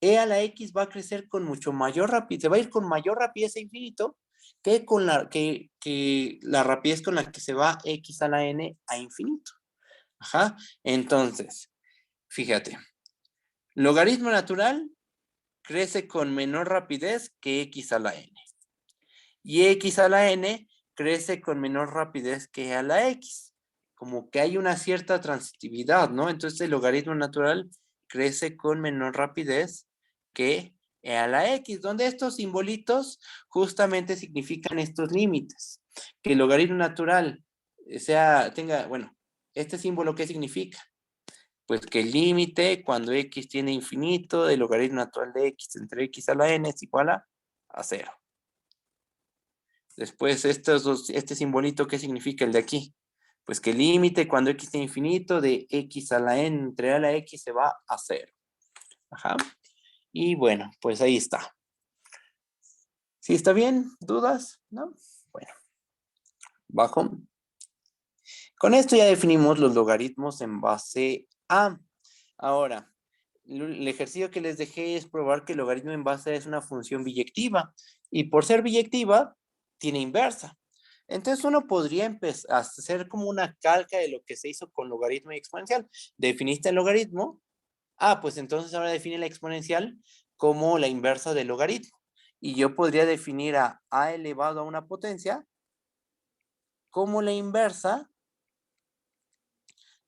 S1: E a la x va a crecer con mucho mayor rapidez, se va a ir con mayor rapidez a infinito que con la rapidez con la que se va x a la n a infinito. Ajá. Entonces, fíjate. Logaritmo natural crece con menor rapidez que x a la n. Y x a la n crece con menor rapidez que a la x. Como que hay una cierta transitividad, ¿no? Entonces el logaritmo natural crece con menor rapidez que e a la x, donde estos simbolitos justamente significan estos límites. Que el logaritmo natural tenga, bueno, este símbolo, ¿qué significa? Pues que el límite cuando x tiene infinito del logaritmo natural de x entre x a la n es igual a 0. Después este simbolito, ¿qué significa el de aquí? Pues que el límite cuando x tiene infinito de x a la n entre a la x se va a 0. Ajá. Y bueno, pues ahí está. ¿Sí está bien? ¿Dudas? ¿No? Bueno. Bajo. Con esto ya definimos los logaritmos en base a. Ahora, el ejercicio que les dejé es probar que el logaritmo en base a es una función biyectiva. Y por ser biyectiva, tiene inversa. Entonces uno podría empezar a hacer como una calca de lo que se hizo con logaritmo y exponencial. Definiste el logaritmo. Ah, pues entonces ahora define la exponencial como la inversa del logaritmo. Y yo podría definir a elevado a una potencia como la inversa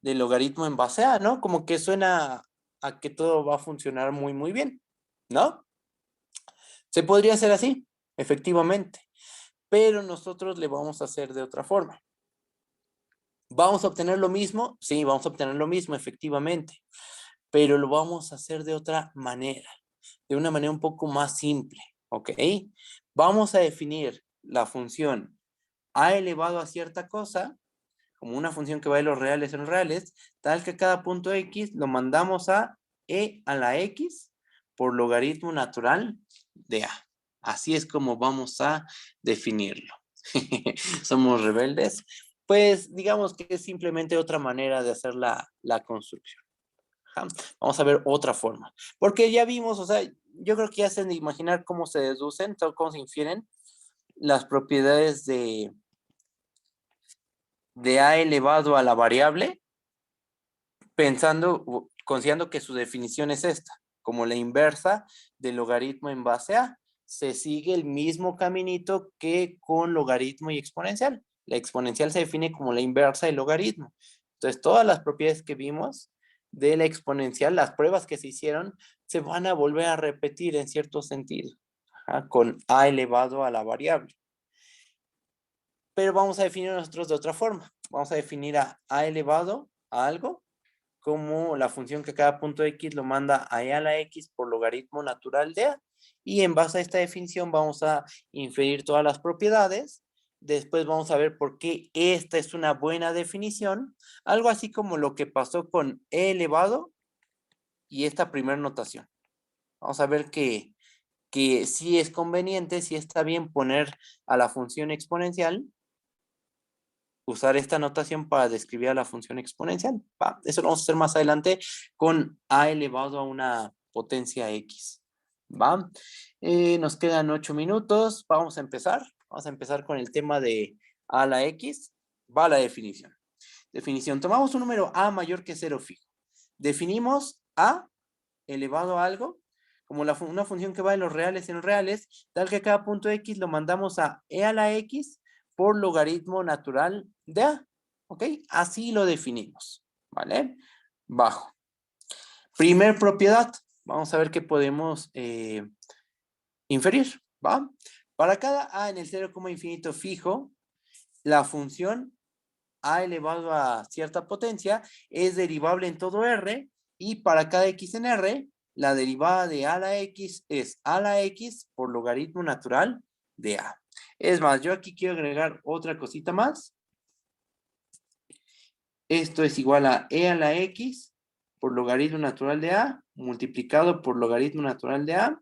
S1: del logaritmo en base a, ¿no? Como que suena a que todo va a funcionar muy, muy bien, ¿no? Se podría hacer así, efectivamente, pero nosotros le vamos a hacer de otra forma. ¿Vamos a obtener lo mismo? Sí, vamos a obtener lo mismo, efectivamente, pero lo vamos a hacer de otra manera, de una manera un poco más simple, ¿ok? Vamos a definir la función a elevado a cierta cosa como una función que va de los reales en los reales, tal que cada punto x lo mandamos a e a la x por logaritmo natural de a. Así es como vamos a definirlo. Somos rebeldes. Pues digamos que es simplemente otra manera de hacer la construcción. Ajá. Vamos a ver otra forma. Porque ya vimos, o sea, yo creo que ya se han de imaginar cómo se deducen, cómo se infieren las propiedades de a elevado a la variable, considerando que su definición es esta, como la inversa del logaritmo en base a. Se sigue el mismo caminito que con logaritmo y exponencial. La exponencial se define como la inversa del logaritmo. Entonces, todas las propiedades que vimos de la exponencial, las pruebas que se hicieron, se van a volver a repetir en cierto sentido, con a elevado a la variable. Pero vamos a definir nosotros de otra forma. Vamos a definir a elevado a algo como la función que a cada punto x lo manda a e a la x por logaritmo natural de a. Y en base a esta definición vamos a inferir todas las propiedades. Después vamos a ver por qué esta es una buena definición. Algo así como lo que pasó con e elevado y esta primera notación. Vamos a ver que sí es conveniente, sí está bien poner a la función exponencial, usar esta notación para describir a la función exponencial. Eso lo vamos a hacer más adelante con a elevado a una potencia x. Nos quedan 8 minutos. Vamos a empezar. Vamos a empezar con el tema de a la x. Va la definición. Definición. Tomamos un número a mayor que 0 fijo. Definimos a elevado a algo como una función que va de los reales en reales, tal que cada punto x lo mandamos a e a la x por logaritmo natural de a. ¿Ok? Así lo definimos. ¿Vale? Bajo. Primer propiedad. Vamos a ver qué podemos inferir. ¿Va? Para cada a en el 0, infinito fijo, la función a elevado a cierta potencia es derivable en todo r, y para cada x en r, la derivada de a la x es a la x por logaritmo natural de a. Es más, yo aquí quiero agregar otra cosita más. Esto es igual a e a la x por logaritmo natural de a multiplicado por logaritmo natural de a,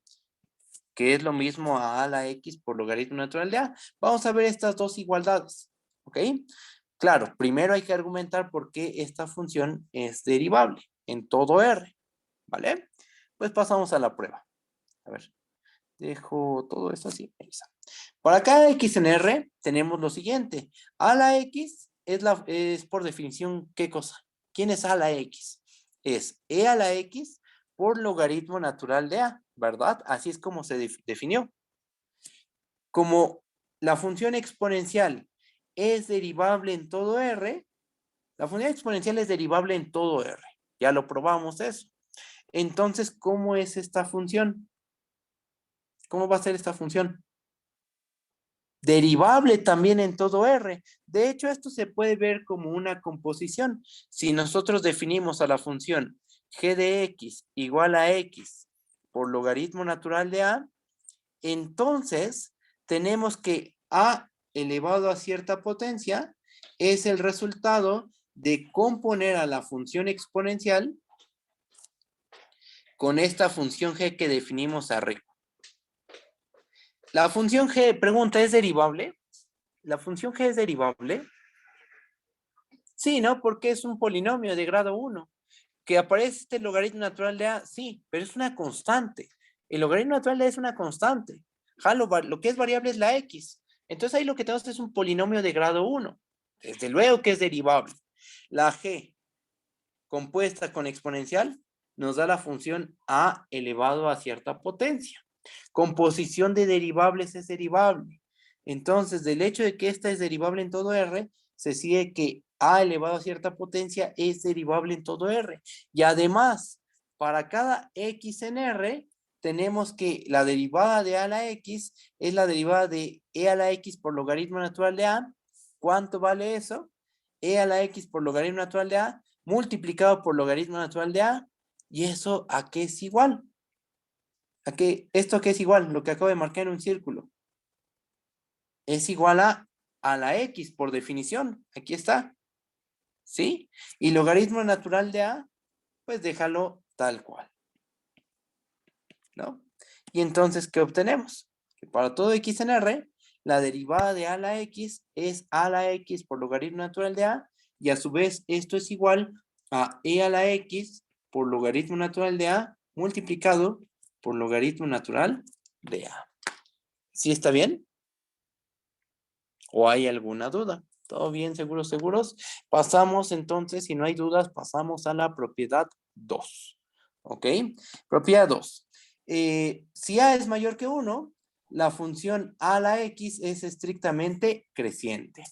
S1: que es lo mismo a la x por logaritmo natural de a. Vamos a ver estas dos igualdades. ¿Ok? Claro, primero hay que argumentar por qué esta función es derivable en todo r. ¿Vale? Pues pasamos a la prueba. A ver, dejo todo esto así. Para cada x en r tenemos lo siguiente. A la x es por definición, ¿qué cosa? ¿Quién es a la x? Es e a la x por logaritmo natural de a, ¿verdad? Así es como se definió. Como la función exponencial es derivable en todo r, la función exponencial es derivable en todo r. Ya lo probamos eso. Entonces, ¿cómo es esta función? ¿Cómo va a ser esta función? Derivable también en todo r. De hecho, esto se puede ver como una composición. Si nosotros definimos a la función g de x igual a x por logaritmo natural de a, entonces tenemos que a elevado a cierta potencia es el resultado de componer a la función exponencial con esta función g que definimos arriba. La función g, pregunta, ¿es derivable? ¿La función g es derivable? Sí, ¿no? Porque es un polinomio de grado 1. ¿Que aparece este logaritmo natural de a? Sí, pero es una constante. El logaritmo natural de a es una constante. Lo que es variable es la x. Entonces ahí lo que tenemos es un polinomio de grado 1. Desde luego que es derivable. La g compuesta con exponencial nos da la función a elevado a cierta potencia. Composición de derivables es derivable. Entonces, del hecho de que esta es derivable en todo r, se sigue que a elevado a cierta potencia es derivable en todo r. Y además, para cada x en r, tenemos que la derivada de a a la x es la derivada de e a la x por logaritmo natural de a. ¿Cuánto vale eso? E a la x por logaritmo natural de a multiplicado por logaritmo natural de a. ¿Y eso a qué es igual? ¿A qué? ¿Esto qué es igual? Lo que acabo de marcar en un círculo. Es igual a la x por definición. Aquí está. ¿Sí? Y logaritmo natural de a, pues déjalo tal cual. ¿No? Y entonces, ¿qué obtenemos? Que para todo x en r, la derivada de a a la x es a a la x por logaritmo natural de a, y a su vez esto es igual a e a la x por logaritmo natural de a multiplicado por logaritmo natural de a. ¿Sí está bien? ¿O hay alguna duda? ¿Todo bien? ¿Seguros, seguros? Pasamos entonces, si no hay dudas, pasamos a la propiedad 2. ¿Ok? Propiedad 2. Si A es mayor que 1, la función a a la x es estrictamente creciente.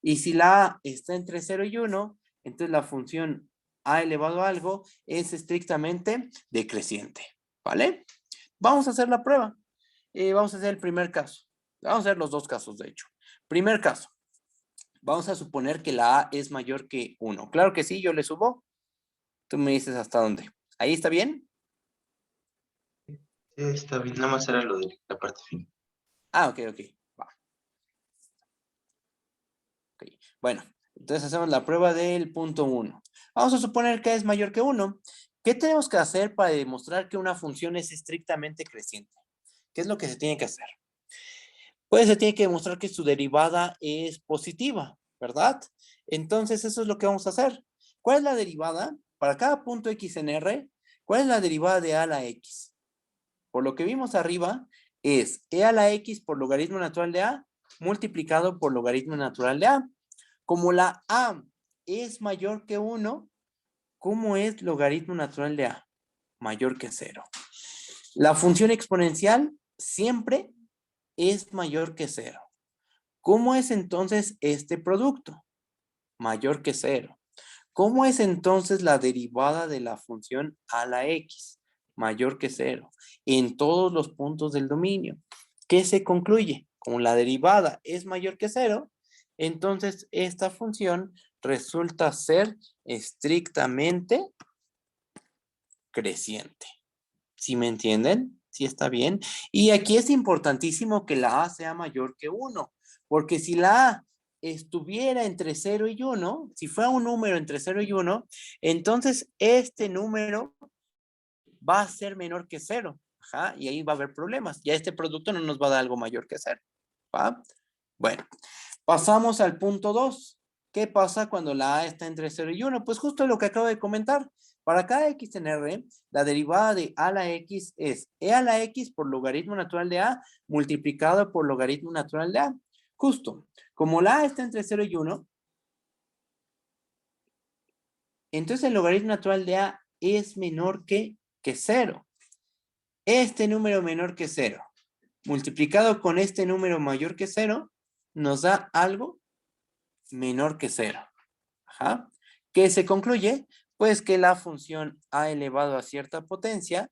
S1: Y si la a está entre 0 y 1, entonces la función a elevado a algo es estrictamente decreciente. ¿Vale? Vamos a hacer la prueba. Vamos a hacer el primer caso. Vamos a hacer los dos casos, de hecho. Primer caso. Vamos a suponer que la a es mayor que 1. Claro que sí, yo le subo. Tú me dices hasta dónde. ¿Ahí está bien?
S3: Sí, está bien, nada más era lo de la parte final.
S1: Ah, ok. Va. Ok. Bueno, entonces hacemos la prueba del punto 1. Vamos a suponer que a es mayor que 1. ¿Qué tenemos que hacer para demostrar que una función es estrictamente creciente? ¿Qué es lo que se tiene que hacer? Pues se tiene que demostrar que su derivada es positiva, ¿verdad? Entonces eso es lo que vamos a hacer. ¿Cuál es la derivada? Para cada punto x en R, ¿cuál es la derivada de a a la x? Por lo que vimos arriba, es e a la x por logaritmo natural de a multiplicado por logaritmo natural de a. Como la a es mayor que 1, ¿cómo es logaritmo natural de a? Mayor que 0. La función exponencial siempre es mayor que 0. ¿Cómo es entonces este producto? Mayor que 0. ¿Cómo es entonces la derivada de la función a la x? Mayor que 0. En todos los puntos del dominio. ¿Qué se concluye? Como la derivada es mayor que 0, entonces esta función resulta ser estrictamente creciente. ¿Sí me entienden? ¿Sí está bien? Y aquí es importantísimo que la a sea mayor que 1, porque si la a estuviera entre 0 y 1, si fuera un número entre 0 y 1, entonces este número va a ser menor que 0. Ajá, y ahí va a haber problemas. Ya este producto no nos va a dar algo mayor que 0. ¿Va? Bueno, pasamos al punto 2. ¿Qué pasa cuando la a está entre 0 y 1? Pues justo lo que acabo de comentar. Para cada x en R, la derivada de a a la x es e a la x por logaritmo natural de a multiplicado por logaritmo natural de a. Justo, como la a está entre 0 y 1, entonces el logaritmo natural de a es menor que 0. Este número menor que 0, multiplicado con este número mayor que 0, nos da algo menor que 0. Ajá. ¿Qué se concluye? Pues que la función a elevado a cierta potencia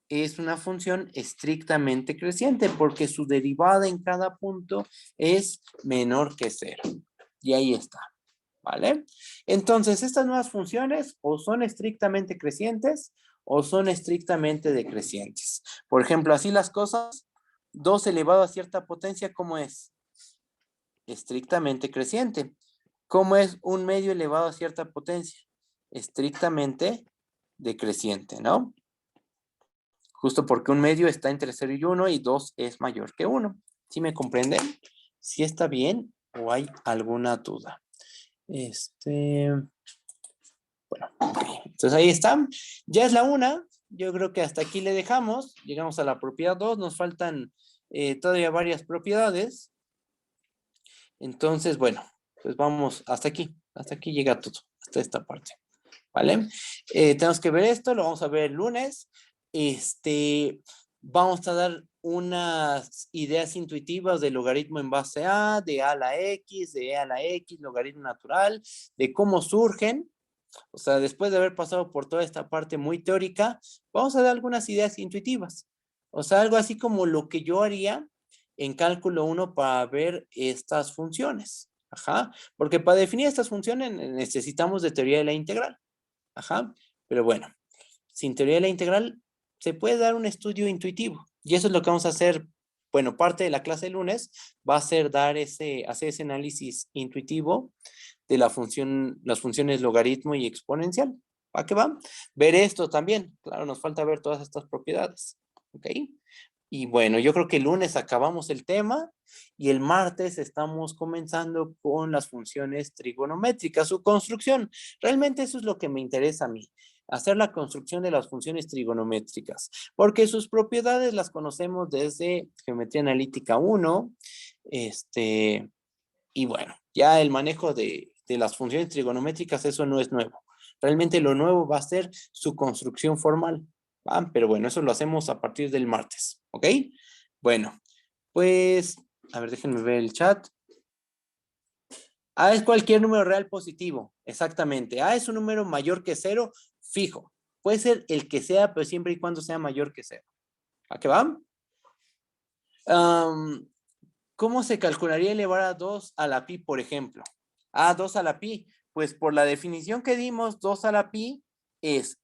S1: es una función estrictamente creciente porque su derivada en cada punto es menor que 0. Y ahí está. ¿Vale? Entonces, estas nuevas funciones o son estrictamente crecientes o son estrictamente decrecientes. Por ejemplo, así las cosas, 2 elevado a cierta potencia, ¿cómo es? Estrictamente creciente. ¿Cómo es un medio elevado a cierta potencia? Estrictamente decreciente, ¿no? Justo porque un medio está entre 0 y 1 y 2 es mayor que 1. ¿Sí me comprenden? ¿Sí está bien o hay alguna duda? Bueno, ok. Entonces ahí está. Ya es la 1. Yo creo que hasta aquí le dejamos. Llegamos a la propiedad 2. Nos faltan todavía varias propiedades. Entonces, bueno, pues vamos hasta aquí. Hasta aquí llega todo. Hasta esta parte. ¿Vale? Tenemos que ver esto. Lo vamos a ver el lunes. Vamos a dar unas ideas intuitivas del logaritmo en base a, de a a la x, de e a la x, logaritmo natural, de cómo surgen. O sea, después de haber pasado por toda esta parte muy teórica, vamos a dar algunas ideas intuitivas. O sea, algo así como lo que yo haría en cálculo 1 para ver estas funciones. Ajá. Porque para definir estas funciones necesitamos de teoría de la integral. Ajá. Pero bueno, sin teoría de la integral se puede dar un estudio intuitivo. Y eso es lo que vamos a hacer. Bueno, parte de la clase de lunes va a ser hacer ese análisis intuitivo de las funciones logaritmo y exponencial. ¿A qué va? Ver esto también. Claro, nos falta ver todas estas propiedades. ¿Ok? Y bueno, yo creo que el lunes acabamos el tema y el martes estamos comenzando con las funciones trigonométricas, su construcción. Realmente eso es lo que me interesa a mí. hacer la construcción de las funciones trigonométricas, porque sus propiedades las conocemos desde Geometría Analítica 1, y bueno, ya el manejo de las funciones trigonométricas, eso no es nuevo. Realmente lo nuevo va a ser su construcción formal, ¿va? Pero bueno, eso lo hacemos a partir del martes, ¿ok? Bueno, pues, a ver, déjenme ver el chat. A es cualquier número real positivo, exactamente. A es un número mayor que 0, fijo. Puede ser el que sea, pero siempre y cuando sea mayor que 0. ¿A qué va? ¿Cómo se calcularía elevar a 2 a la pi, por ejemplo? A 2 a la pi, pues por la definición que dimos, 2 a la pi es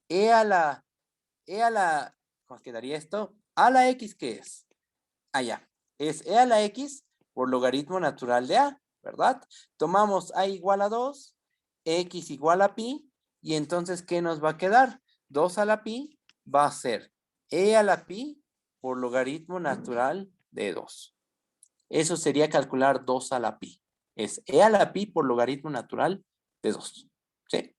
S1: ¿cómo quedaría esto? A la x, ¿qué es? Allá, es e a la x por logaritmo natural de a, ¿verdad? Tomamos a igual a 2, x igual a pi, y entonces, ¿qué nos va a quedar? 2 a la pi va a ser e a la pi por logaritmo natural de 2. Eso sería calcular 2 a la pi. Es e a la pi por logaritmo natural de 2. ¿Sí?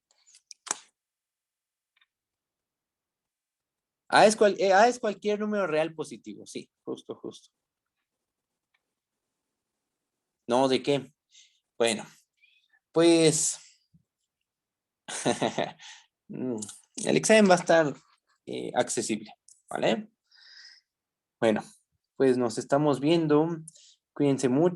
S1: A es cualquier número real positivo. Sí, justo. No, ¿de qué? Bueno, pues el examen va a estar accesible, ¿vale? Bueno, pues nos estamos viendo. Cuídense mucho.